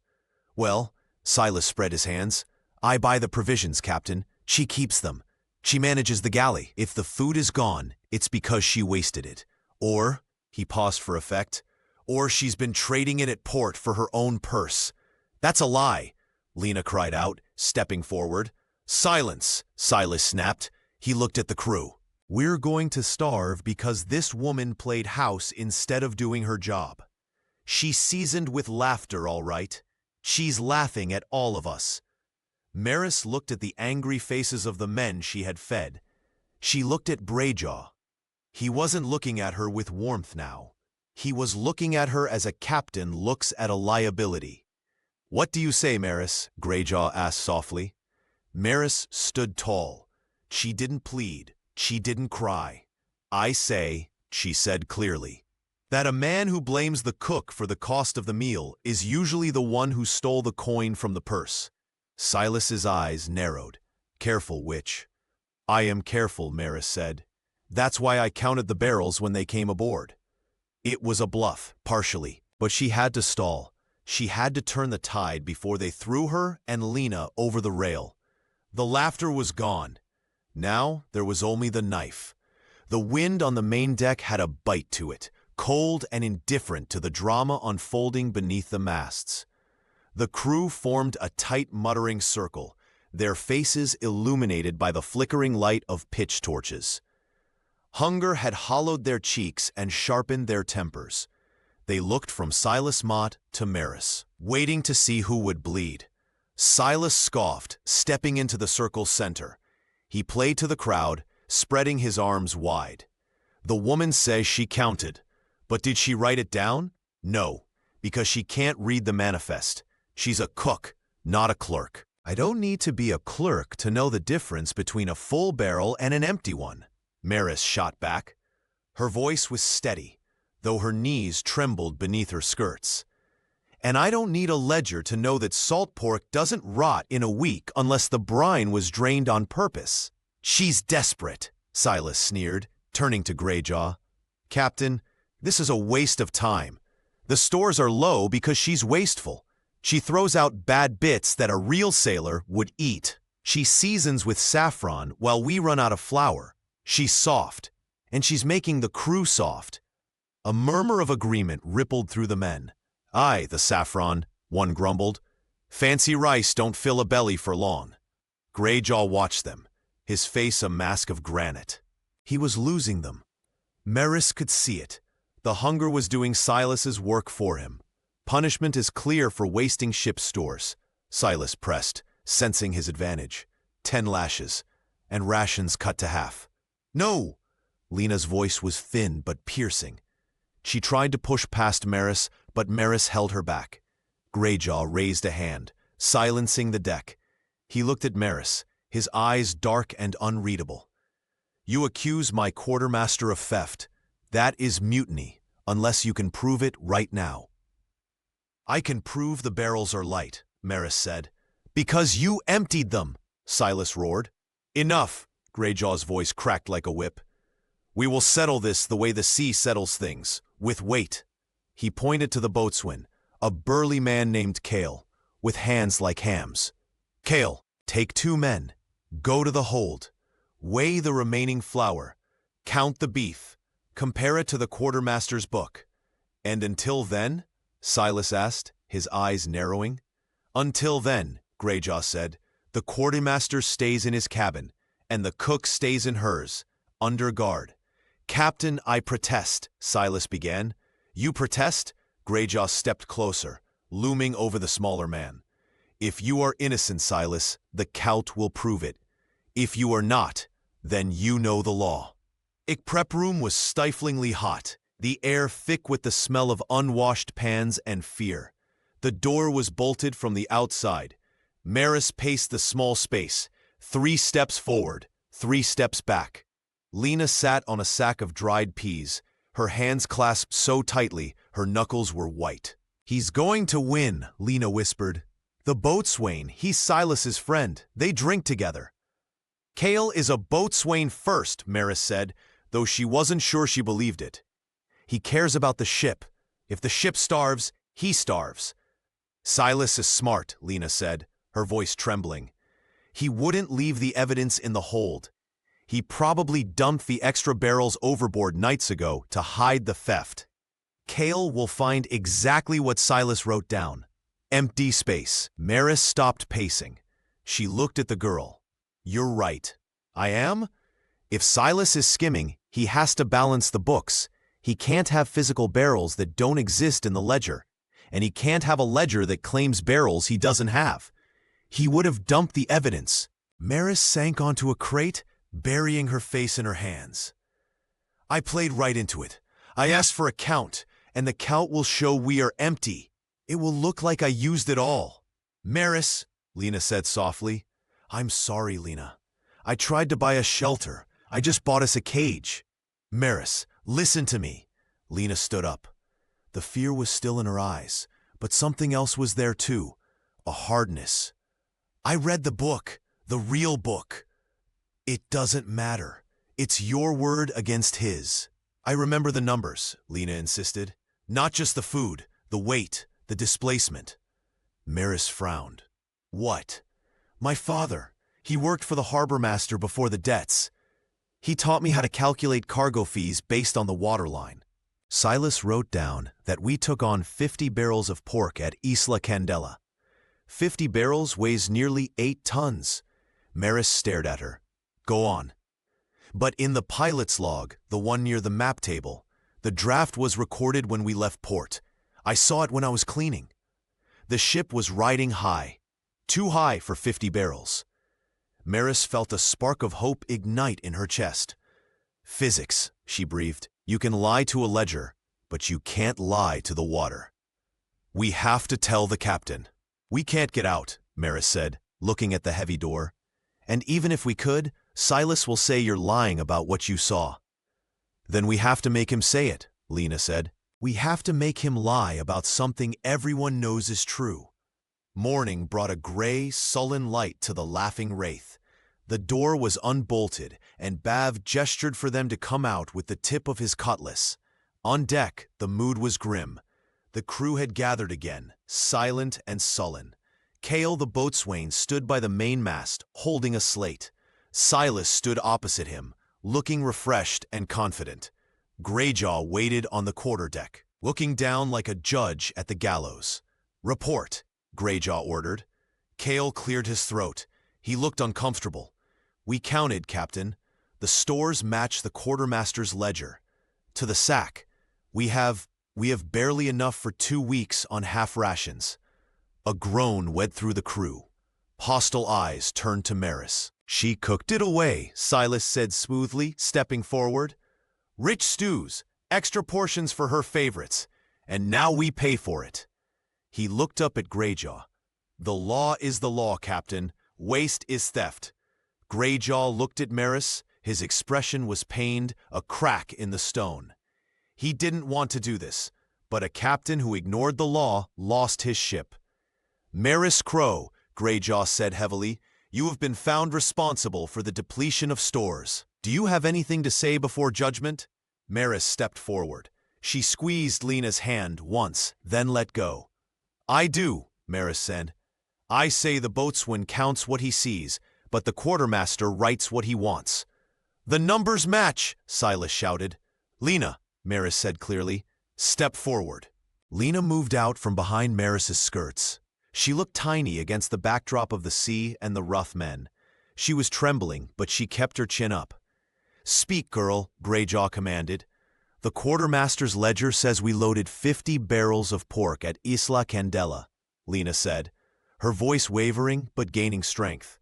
"Well," Silas spread his hands, "I buy the provisions, Captain. She keeps them. She manages the galley. If the food is gone, it's because she wasted it. Or," he paused for effect, "or she's been trading it at port for her own purse." "That's a lie," Lena cried out, stepping forward. "Silence," Silas snapped. He looked at the crew. "We're going to starve because this woman played house instead of doing her job. She's seasoned with laughter, all right. She's laughing at all of us." Maris looked at the angry faces of the men she had fed. She looked at Greyjaw. He wasn't looking at her with warmth now. He was looking at her as a captain looks at a liability. "What do you say, Maris?" Greyjaw asked softly. Maris stood tall. She didn't plead. She didn't cry. "I say," she said clearly, "that a man who blames the cook for the cost of the meal is usually the one who stole the coin from the purse." Silas's eyes narrowed. "Careful, witch." "I am careful," Maris said. "That's why I counted the barrels when they came aboard." It was a bluff, partially, but she had to stall. She had to turn the tide before they threw her and Lena over the rail. The laughter was gone. Now there was only the knife. The wind on the main deck had a bite to it, cold and indifferent to the drama unfolding beneath the masts. The crew formed a tight, muttering circle. their faces illuminated by the flickering light of pitch torches. Hunger had hollowed their cheeks and sharpened their tempers. They looked from Silas Mott to Maris, waiting to see who would bleed. Silas scoffed, stepping into the circle's center. He played to the crowd, spreading his arms wide. The woman says she counted, but did she write it down? No, because she can't read the manifest. She's a cook, not a clerk. I don't need to be a clerk to know the difference between a full barrel and an empty one, Maris shot back. Her voice was steady, though her knees trembled beneath her skirts. And I don't need a ledger to know that salt pork doesn't rot in a week unless the brine was drained on purpose. She's desperate, Silas sneered, turning to Greyjaw. Captain, this is a waste of time. The stores are low because she's wasteful. She throws out bad bits that a real sailor would eat. She seasons with saffron while we run out of flour. She's soft, and she's making the crew soft. A murmur of agreement rippled through the men. Aye, the saffron, one grumbled. Fancy rice don't fill a belly for long. Greyjaw watched them, his face a mask of granite. He was losing them. Maris could see it. The hunger was doing Silas's work for him. Punishment is clear for wasting ship stores, Silas pressed, sensing his advantage. 10 lashes, and rations cut to half. No! Lena's voice was thin but piercing. She tried to push past Maris, but Maris held her back. Greyjaw raised a hand, silencing the deck. He looked at Maris, his eyes dark and unreadable. You accuse my quartermaster of theft. That is mutiny, unless you can prove it right now. I can prove the barrels are light, Maris said. Because you emptied them, Silas roared. Enough, Greyjaw's voice cracked like a whip. We will settle this the way the sea settles things, with weight. He pointed to the boatswain, a burly man named Cale, with hands like hams. Cale, take 2 men. Go to the hold. Weigh the remaining flour. Count the beef. Compare it to the quartermaster's book. And until then? Silas asked, his eyes narrowing. Until then, Greyjaw said, the quartermaster stays in his cabin, and the cook stays in hers, under guard. Captain, I protest, Silas began. You protest? Greyjaw stepped closer, looming over the smaller man. If you are innocent, Silas, the count will prove it. If you are not, then you know the law. The prep room was stiflingly hot, the air thick with the smell of unwashed pans and fear. The door was bolted from the outside. Maris paced the small space, 3 steps forward, 3 steps back. Lena sat on a sack of dried peas, her hands clasped so tightly her knuckles were white. He's going to win, Lena whispered. The boatswain, he's Silas's friend. They drink together. Cale is a boatswain first, Maris said, though she wasn't sure she believed it. He cares about the ship. If the ship starves, he starves. Silas is smart, Lena said, her voice trembling. He wouldn't leave the evidence in the hold. He probably dumped the extra barrels overboard nights ago to hide the theft. Cale will find exactly what Silas wrote down. Empty space. Maris stopped pacing. She looked at the girl. You're right. I am? If Silas is skimming, he has to balance the books. He can't have physical barrels that don't exist in the ledger. And he can't have a ledger that claims barrels he doesn't have. He would have dumped the evidence. Maris sank onto a crate, burying her face in her hands. I played right into it. I asked for a count, and the count will show we are empty. It will look like I used it all. Maris, Lena said softly. I'm sorry, Lena. I tried to buy a shelter. I just bought us a cage. Maris, listen to me. Lena stood up. The fear was still in her eyes, but something else was there too, a hardness. I read the book, the real book. It doesn't matter. It's your word against his. I remember the numbers, Lena insisted. Not just the food, the weight, the displacement. Maris frowned. What? My father. He worked for the harbor master before the debts. He taught me how to calculate cargo fees based on the waterline. Silas wrote down that we took on 50 barrels of pork at Isla Candela. 50 barrels weighs nearly 8 tons. Maris stared at her. Go on. But in the pilot's log, the one near the map table, the draft was recorded when we left port. I saw it when I was cleaning. The ship was riding high. Too high for 50 barrels. Maris felt a spark of hope ignite in her chest. Physics, she breathed. You can lie to a ledger, but you can't lie to the water. We have to tell the captain. We can't get out, Maris said, looking at the heavy door. And even if we could, Silas will say you're lying about what you saw. Then we have to make him say it, Lena said. We have to make him lie about something everyone knows is true. Morning brought a gray, sullen light to the laughing wraith. The door was unbolted, and Bav gestured for them to come out with the tip of his cutlass. On deck, the mood was grim. The crew had gathered again, silent and sullen. Cale the boatswain stood by the mainmast, holding a slate. Silas stood opposite him, looking refreshed and confident. Greyjaw waited on the quarterdeck, looking down like a judge at the gallows. Report, Greyjaw ordered. Cale cleared his throat. He looked uncomfortable. We counted, Captain. The stores match the quartermaster's ledger. To the sack. We have barely enough for 2 weeks on half rations. A groan went through the crew. Hostile eyes turned to Maris. She cooked it away, Silas said smoothly, stepping forward. Rich stews, extra portions for her favorites, and now we pay for it. He looked up at Greyjaw. The law is the law, Captain. Waste is theft. Greyjaw looked at Maris. His expression was pained, a crack in the stone. He didn't want to do this, but a captain who ignored the law lost his ship. Maris Crow, Greyjaw said heavily, you have been found responsible for the depletion of stores. Do you have anything to say before judgment? Maris stepped forward. She squeezed Lena's hand once, then let go. I do, Maris said. I say the boatswain counts what he sees, but the quartermaster writes what he wants. The numbers match, Silas shouted. Lena, Maris said clearly, step forward. Lena moved out from behind Maris's skirts. She looked tiny against the backdrop of the sea and the rough men. She was trembling, but she kept her chin up. Speak, girl, Greyjaw commanded. The quartermaster's ledger says we loaded 50 barrels of pork at Isla Candela, Lena said, her voice wavering but gaining strength.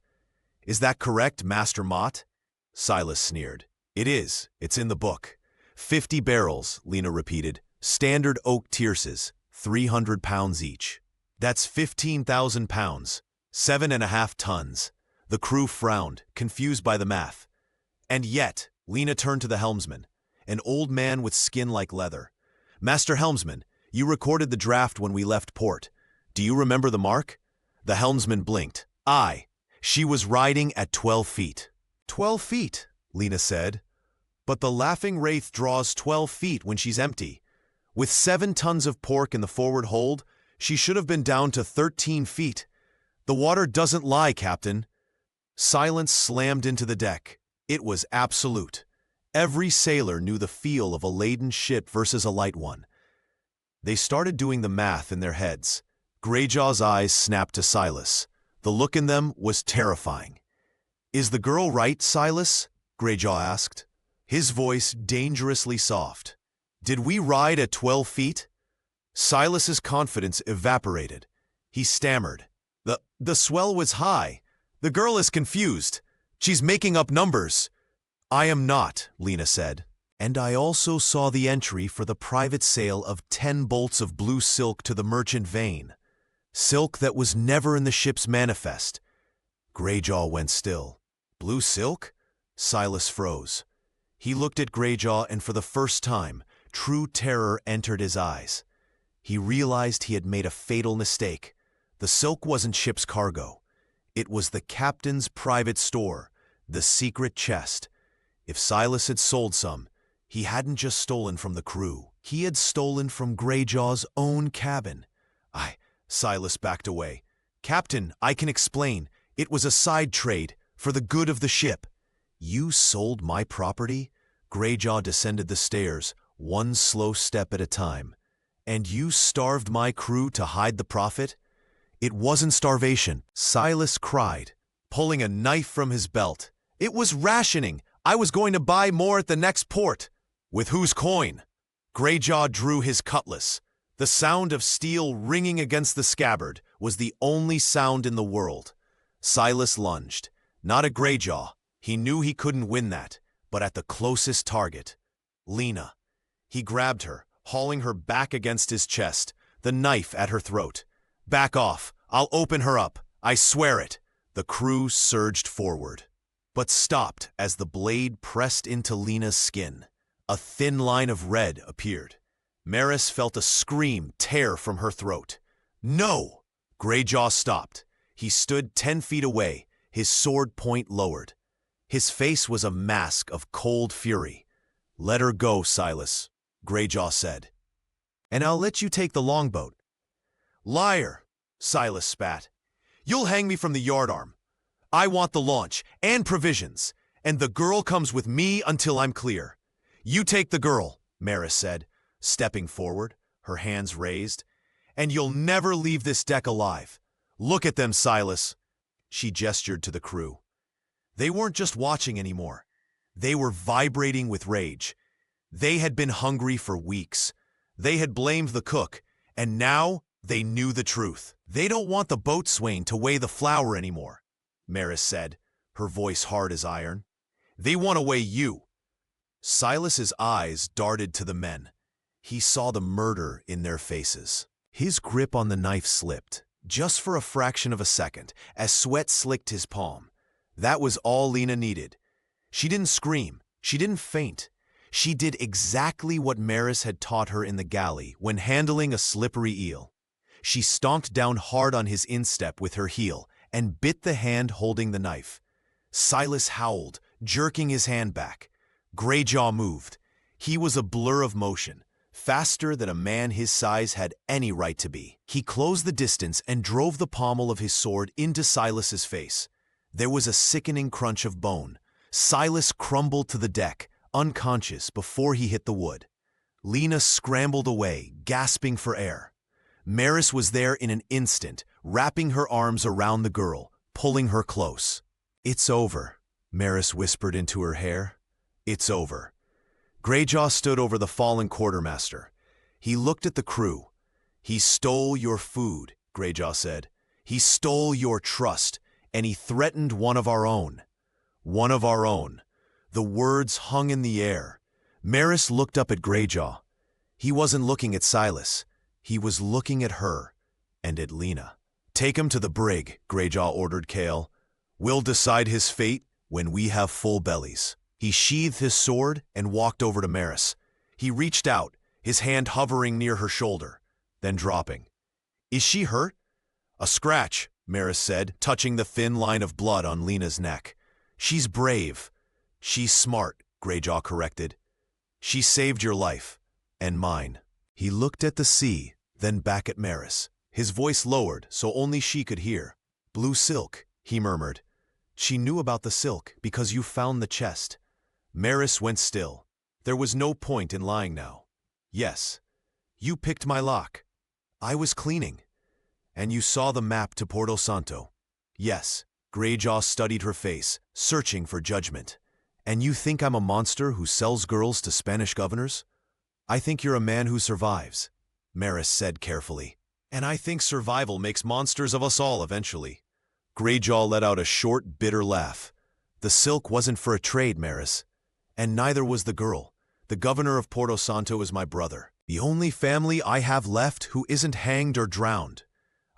Is that correct, Master Mott? Silas sneered. It is. It's in the book. 50 barrels, Lena repeated. Standard oak tierces, 300 pounds each. That's 15,000 pounds, 7.5 tons. The crew frowned, confused by the math. And yet, Lena turned to the helmsman, an old man with skin like leather. Master Helmsman, you recorded the draft when we left port. Do you remember the mark? The helmsman blinked. Aye. She was riding at 12 feet. 12 feet, Lena said. But the Laughing Wraith draws 12 feet when she's empty. With 7 tons of pork in the forward hold, she should have been down to 13 feet. The water doesn't lie, Captain. Silence slammed into the deck. It was absolute. Every sailor knew the feel of a laden ship versus a light one. They started doing the math in their heads. Greyjaw's eyes snapped to Silas. The look in them was terrifying. Is the girl right, Silas? Greyjaw asked. His voice dangerously soft. Did we ride at 12 feet? Silas's confidence evaporated. He stammered. The swell was high. The girl is confused. She's making up numbers. I am not, Lena said. And I also saw the entry for the private sale of 10 bolts of blue silk to the merchant Vane. Silk that was never in the ship's manifest. Greyjaw went still. Blue silk? Silas froze. He looked at Greyjaw, and for the first time, true terror entered his eyes. He realized he had made a fatal mistake. The silk wasn't ship's cargo. It was the captain's private store, the secret chest. If Silas had sold some, he hadn't just stolen from the crew. He had stolen from Greyjaw's own cabin. Silas backed away. Captain, I can explain. It was a side trade, for the good of the ship. You sold my property? Greyjaw descended the stairs, one slow step at a time. And you starved my crew to hide the profit? It wasn't starvation, Silas cried, pulling a knife from his belt. It was rationing. I was going to buy more at the next port. With whose coin? Greyjaw drew his cutlass. The sound of steel ringing against the scabbard was the only sound in the world. Silas lunged. Not at Greyjaw. He knew he couldn't win that, but at the closest target. Lena. He grabbed her, hauling her back against his chest, the knife at her throat. Back off. I'll open her up. I swear it. The crew surged forward, but stopped as the blade pressed into Lena's skin. A thin line of red appeared. Maris felt a scream tear from her throat. No! Greyjaw stopped. He stood 10 feet away, his sword point lowered. His face was a mask of cold fury. Let her go, Silas, Greyjaw said. And I'll let you take the longboat. Liar, Silas spat. You'll hang me from the yardarm. I want the launch and provisions, and the girl comes with me until I'm clear. You take the girl, Maris said, stepping forward, her hands raised, and you'll never leave this deck alive. Look at them, Silas. She gestured to the crew. They weren't just watching anymore. They were vibrating with rage. They had been hungry for weeks. They had blamed the cook, and now they knew the truth. They don't want the boatswain to weigh the flour anymore, Maris said, her voice hard as iron. They want to weigh you. Silas's eyes darted to the men. He saw the murder in their faces. His grip on the knife slipped, just for a fraction of a second, as sweat slicked his palm. That was all Lena needed. She didn't scream. She didn't faint. She did exactly what Maris had taught her in the galley when handling a slippery eel. She stomped down hard on his instep with her heel and bit the hand holding the knife. Silas howled, jerking his hand back. Greyjaw moved. He was a blur of motion, faster than a man his size had any right to be. He closed the distance and drove the pommel of his sword into Silas's face. There was a sickening crunch of bone. Silas crumbled to the deck, unconscious before he hit the wood. Lena scrambled away, gasping for air. Maris was there in an instant, wrapping her arms around the girl, pulling her close. It's over, Maris whispered into her hair. It's over. Greyjaw stood over the fallen quartermaster. He looked at the crew. He stole your food, Greyjaw said. He stole your trust, and he threatened one of our own. One of our own. The words hung in the air. Maris looked up at Greyjaw. He wasn't looking at Silas. He was looking at her, and at Lena. Take him to the brig, Greyjaw ordered Cale. We'll decide his fate when we have full bellies. He sheathed his sword and walked over to Maris. He reached out, his hand hovering near her shoulder, then dropping. Is she hurt? A scratch, Maris said, touching the thin line of blood on Lena's neck. She's brave. She's smart, Greyjaw corrected. She saved your life, and mine. He looked at the sea, then back at Maris. His voice lowered so only she could hear. Blue silk, he murmured. She knew about the silk because you found the chest. Maris went still. There was no point in lying now. Yes, you picked my lock. I was cleaning. And you saw the map to Porto Santo. Yes, Greyjaw studied her face, searching for judgment. And you think I'm a monster who sells girls to Spanish governors? I think you're a man who survives, Maris said carefully. And I think survival makes monsters of us all eventually. Greyjaw let out a short, bitter laugh. The silk wasn't for a trade, Maris. And neither was the girl. The governor of Porto Santo is my brother. The only family I have left who isn't hanged or drowned.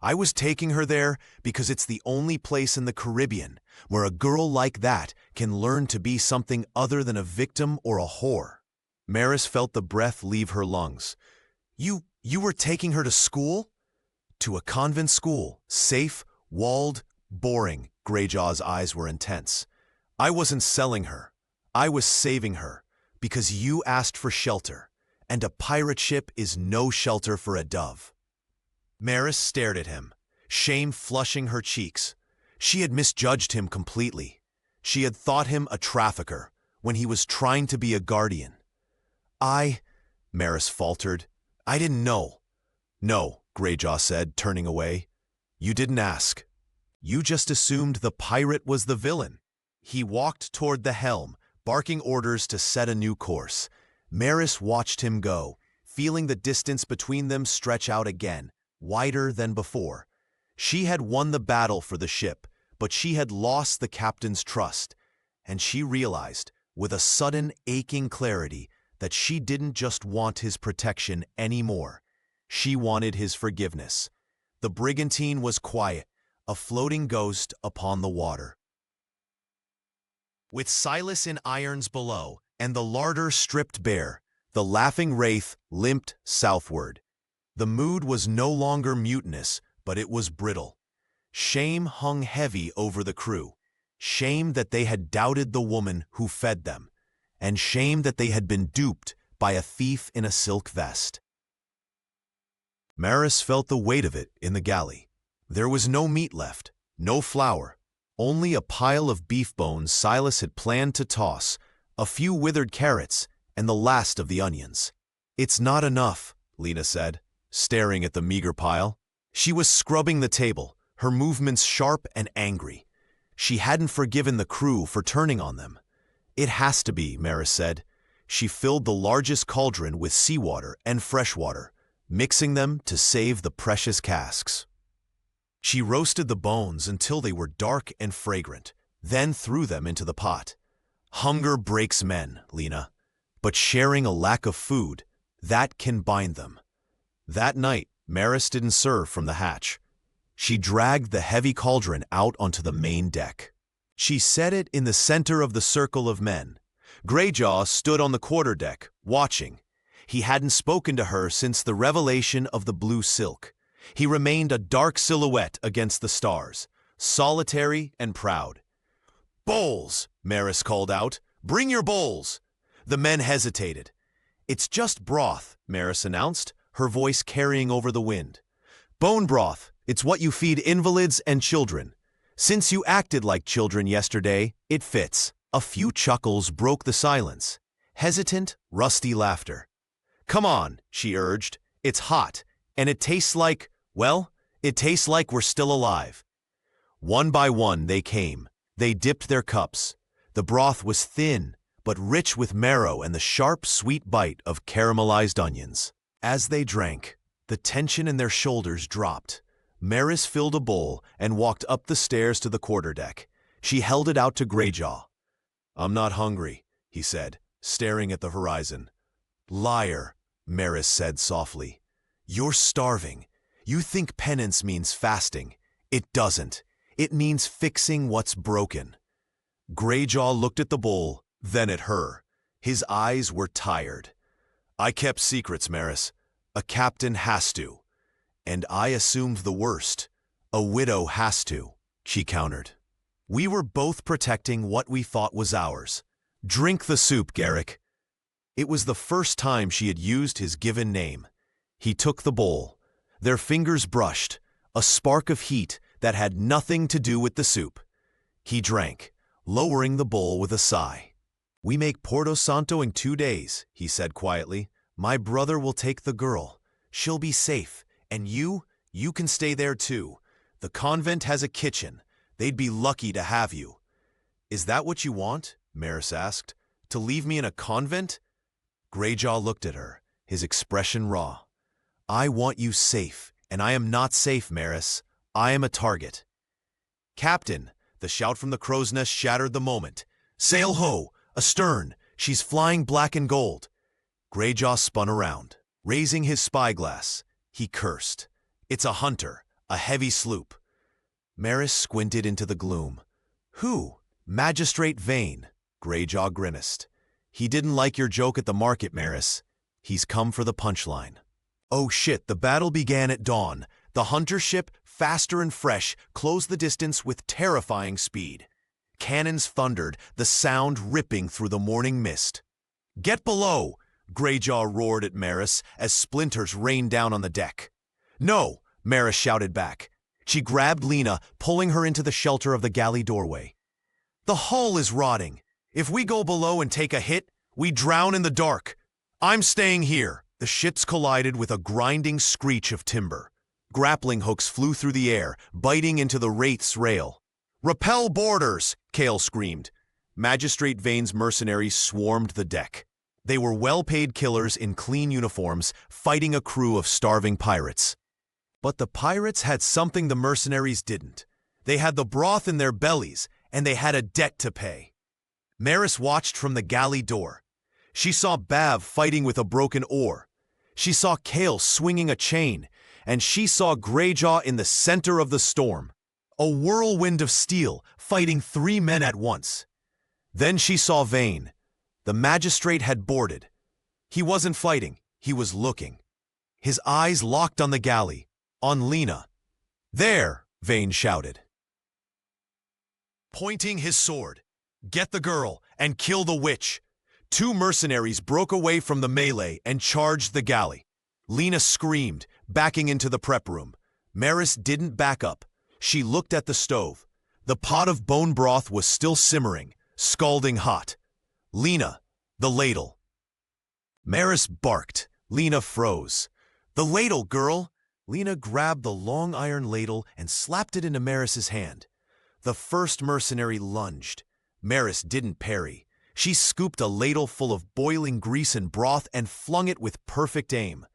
I was taking her there because it's the only place in the Caribbean where a girl like that can learn to be something other than a victim or a whore. Maris felt the breath leave her lungs. You were taking her to school? To a convent school, safe, walled, boring. Greyjaw's eyes were intense. I wasn't selling her. I was saving her, because you asked for shelter, and a pirate ship is no shelter for a dove. Maris stared at him, shame flushing her cheeks. She had misjudged him completely. She had thought him a trafficker, when he was trying to be a guardian. Maris faltered. I didn't know. No, Greyjaw said, turning away. You didn't ask. You just assumed the pirate was the villain. He walked toward the helm, barking orders to set a new course. Maris watched him go, feeling the distance between them stretch out again, wider than before. She had won the battle for the ship, but she had lost the captain's trust, and she realized, with a sudden aching clarity, that she didn't just want his protection anymore. She wanted his forgiveness. The brigantine was quiet, a floating ghost upon the water. With Silas in irons below and the larder stripped bare, the laughing wraith limped southward. The mood was no longer mutinous, but it was brittle. Shame hung heavy over the crew. Shame that they had doubted the woman who fed them, and shame that they had been duped by a thief in a silk vest. Maris felt the weight of it in the galley. There was no meat left, no flour, only a pile of beef bones Silas had planned to toss, a few withered carrots, and the last of the onions. "It's not enough," Lena said, staring at the meager pile. She was scrubbing the table, her movements sharp and angry. She hadn't forgiven the crew for turning on them. "It has to be," Maris said. She filled the largest cauldron with seawater and fresh water, mixing them to save the precious casks. She roasted the bones until they were dark and fragrant, then threw them into the pot. Hunger breaks men, Lena, but sharing a lack of food, that can bind them. That night, Maris didn't serve from the hatch. She dragged the heavy cauldron out onto the main deck. She set it in the center of the circle of men. Greyjaw stood on the quarterdeck, watching. He hadn't spoken to her since the revelation of the blue silk. He remained a dark silhouette against the stars, solitary and proud. "Bowls!" Maris called out. "Bring your bowls!" The men hesitated. "It's just broth," Maris announced, her voice carrying over the wind. "Bone broth. It's what you feed invalids and children. Since you acted like children yesterday, it fits." A few chuckles broke the silence. Hesitant, rusty laughter. "Come on," she urged. "It's hot, and it tastes like, well, it tastes like we're still alive." One by one they came. They dipped their cups. The broth was thin, but rich with marrow and the sharp, sweet bite of caramelized onions. As they drank, the tension in their shoulders dropped. Maris filled a bowl and walked up the stairs to the quarterdeck. She held it out to Greyjaw. "I'm not hungry," he said, staring at the horizon. "Liar," Maris said softly. "You're starving. You think penance means fasting. It doesn't. It means fixing what's broken." Greyjaw looked at the bowl, then at her. His eyes were tired. "I kept secrets, Maris. A captain has to. And I assumed the worst. A widow has to," she countered. "We were both protecting what we thought was ours. Drink the soup, Garrick." It was the first time she had used his given name. He took the bowl. Their fingers brushed, a spark of heat that had nothing to do with the soup. He drank, lowering the bowl with a sigh. "We make Porto Santo in 2 days," he said quietly. "My brother will take the girl. She'll be safe. And you can stay there too. The convent has a kitchen. They'd be lucky to have you." "Is that what you want?" Maris asked. "To leave me in a convent?" Greyjaw looked at her, his expression raw. "I want you safe, and I am not safe, Maris. I am a target." "Captain!" The shout from the crow's nest shattered the moment. "Sail ho! Astern! She's flying black and gold!" Greyjaw spun around. Raising his spyglass, he cursed. "It's a hunter, a heavy sloop." Maris squinted into the gloom. "Who?" "Magistrate Vane." Greyjaw grimaced. "He didn't like your joke at the market, Maris. He's come for the punchline." Oh shit, the battle began at dawn. The hunter ship, faster and fresh, closed the distance with terrifying speed. Cannons thundered, the sound ripping through the morning mist. "Get below!" Greyjaw roared at Maris as splinters rained down on the deck. "No!" Maris shouted back. She grabbed Lena, pulling her into the shelter of the galley doorway. "The hull is rotting. If we go below and take a hit, we drown in the dark. I'm staying here." The ships collided with a grinding screech of timber. Grappling hooks flew through the air, biting into the Wraith's rail. "Repel boarders!" Kale screamed. Magistrate Vane's mercenaries swarmed the deck. They were well-paid killers in clean uniforms, fighting a crew of starving pirates. But the pirates had something the mercenaries didn't. They had the broth in their bellies, and they had a debt to pay. Maris watched from the galley door. She saw Bav fighting with a broken oar. She saw Kale swinging a chain, and she saw Greyjaw in the center of the storm. A whirlwind of steel, fighting 3 men at once. Then she saw Vane. The magistrate had boarded. He wasn't fighting, he was looking. His eyes locked on the galley, on Lena. "There!" Vane shouted, pointing his sword. "Get the girl and kill the witch." 2 mercenaries broke away from the melee and charged the galley. Lena screamed, backing into the prep room. Maris didn't back up. She looked at the stove. The pot of bone broth was still simmering, scalding hot. "Lena, the ladle." Maris barked. Lena froze. "The ladle, girl!" Lena grabbed the long iron ladle and slapped it into Maris's hand. The first mercenary lunged. Maris didn't parry. She scooped a ladle full of boiling grease and broth and flung it with perfect aim.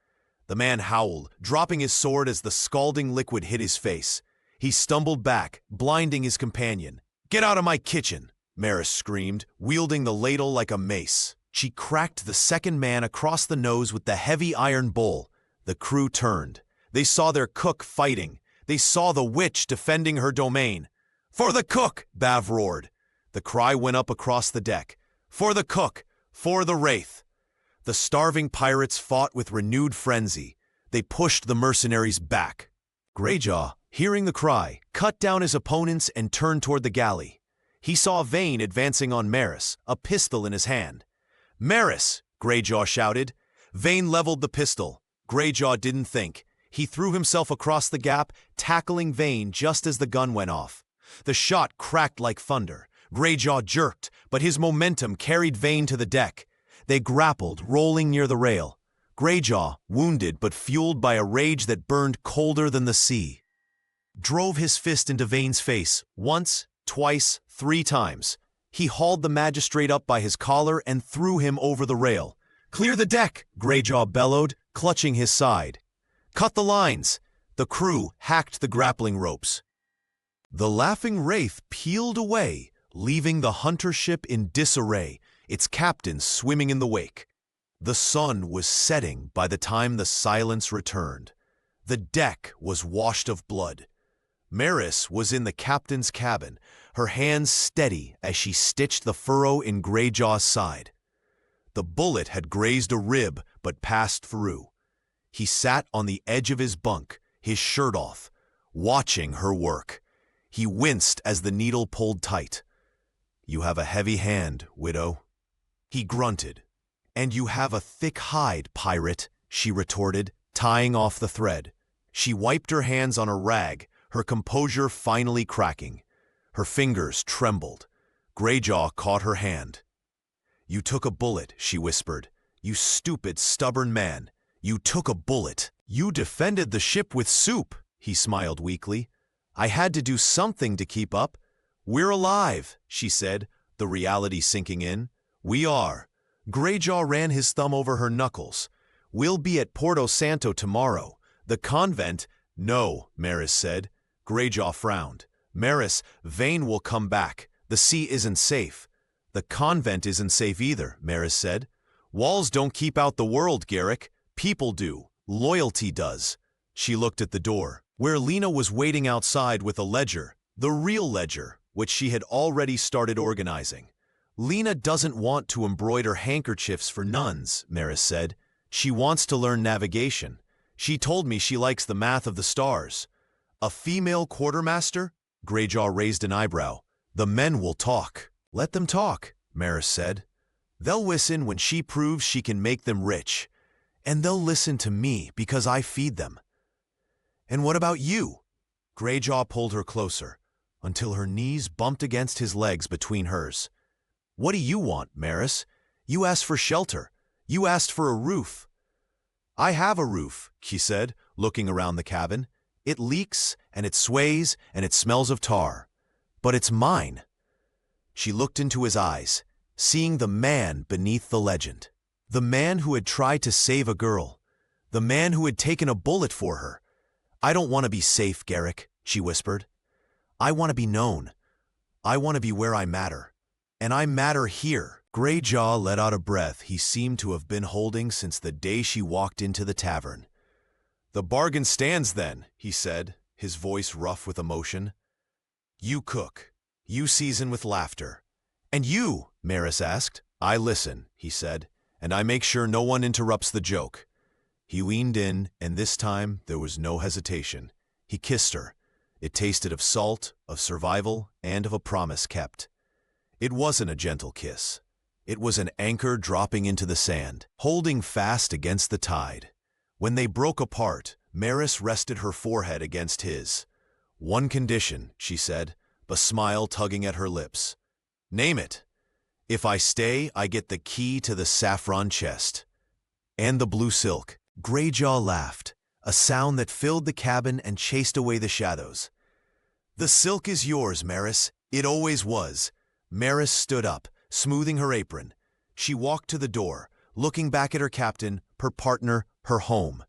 The man howled, dropping his sword as the scalding liquid hit his face. He stumbled back, blinding his companion. "Get out of my kitchen!" Maris screamed, wielding the ladle like a mace. She cracked the second man across the nose with the heavy iron bowl. The crew turned. They saw their cook fighting. They saw the witch defending her domain. "For the cook!" Bav roared. The cry went up across the deck. "For the cook! For the Wraith!" The starving pirates fought with renewed frenzy. They pushed the mercenaries back. Greyjaw, hearing the cry, cut down his opponents and turned toward the galley. He saw Vane advancing on Maris, a pistol in his hand. "Maris!" Greyjaw shouted. Vane leveled the pistol. Greyjaw didn't think. He threw himself across the gap, tackling Vane just as the gun went off. The shot cracked like thunder. Greyjaw jerked, but his momentum carried Vane to the deck. They grappled, rolling near the rail. Greyjaw, wounded but fueled by a rage that burned colder than the sea, drove his fist into Vane's face, once, twice, 3 times. He hauled the magistrate up by his collar and threw him over the rail. "Clear the deck!" Greyjaw bellowed, clutching his side. "Cut the lines!" The crew hacked the grappling ropes. The laughing Wraith peeled away, leaving the hunter ship in disarray, its captain swimming in the wake. The sun was setting by the time the silence returned. The deck was washed of blood. Maris was in the captain's cabin, her hands steady as she stitched the furrow in Greyjaw's side. The bullet had grazed a rib but passed through. He sat on the edge of his bunk, his shirt off, watching her work. He winced as the needle pulled tight. "You have a heavy hand, widow," he grunted. "And you have a thick hide, pirate," she retorted, tying off the thread. She wiped her hands on a rag, her composure finally cracking. Her fingers trembled. Greyjaw caught her hand. "You took a bullet," she whispered. "You stupid, stubborn man. You took a bullet." "You defended the ship with soup," he smiled weakly. "I had to do something to keep up." "We're alive," she said, the reality sinking in. "We are." Greyjaw ran his thumb over her knuckles. "We'll be at Porto Santo tomorrow. The convent—" "No," Maris said. Greyjaw frowned. "Maris, Vane will come back. The sea isn't safe." "The convent isn't safe either," Maris said. "Walls don't keep out the world, Garrick. People do. Loyalty does." She looked at the door, where Lena was waiting outside with a ledger, the real ledger, which she had already started organizing. "Lena doesn't want to embroider handkerchiefs for nuns," Maris said. "She wants to learn navigation. She told me she likes the math of the stars." "A female quartermaster?" Greyjaw raised an eyebrow. "The men will talk." "Let them talk," Maris said. "They'll listen when she proves she can make them rich. And they'll listen to me because I feed them." "And what about you?" Greyjaw pulled her closer, until her knees bumped against his legs between hers. "What do you want, Maris? You asked for shelter. You asked for a roof." "I have a roof," she said, looking around the cabin. It leaks, and it sways, and it smells of tar. But it's mine. She looked into his eyes, seeing the man beneath the legend. The man who had tried to save a girl. The man who had taken a bullet for her. "I don't want to be safe, Garrick," she whispered. "I want to be known. I want to be where I matter. And I matter here." Greyjaw let out a breath he seemed to have been holding since the day she walked into the tavern. "The bargain stands then," he said, his voice rough with emotion. "You cook. You season with laughter." "And you?" Maris asked. "I listen," he said, "and I make sure no one interrupts the joke." He leaned in, and this time there was no hesitation. He kissed her. It tasted of salt, of survival, and of a promise kept. It wasn't a gentle kiss. It was an anchor dropping into the sand, holding fast against the tide. When they broke apart, Maris rested her forehead against his. "One condition," she said, a smile tugging at her lips. "Name it. If I stay, I get the key to the saffron chest." "And the blue silk." Greyjaw laughed, a sound that filled the cabin and chased away the shadows. "The silk is yours, Maris. It always was." Maris stood up, smoothing her apron. She walked to the door, looking back at her captain, her partner, her home.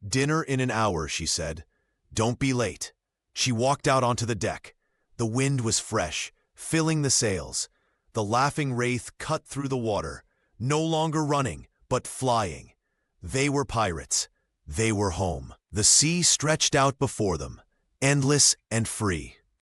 "Dinner in an hour," she said. "Don't be late." She walked out onto the deck. The wind was fresh, filling the sails. The laughing wraith cut through the water, no longer running, but flying. They were pirates. They were home. The sea stretched out before them, endless and free.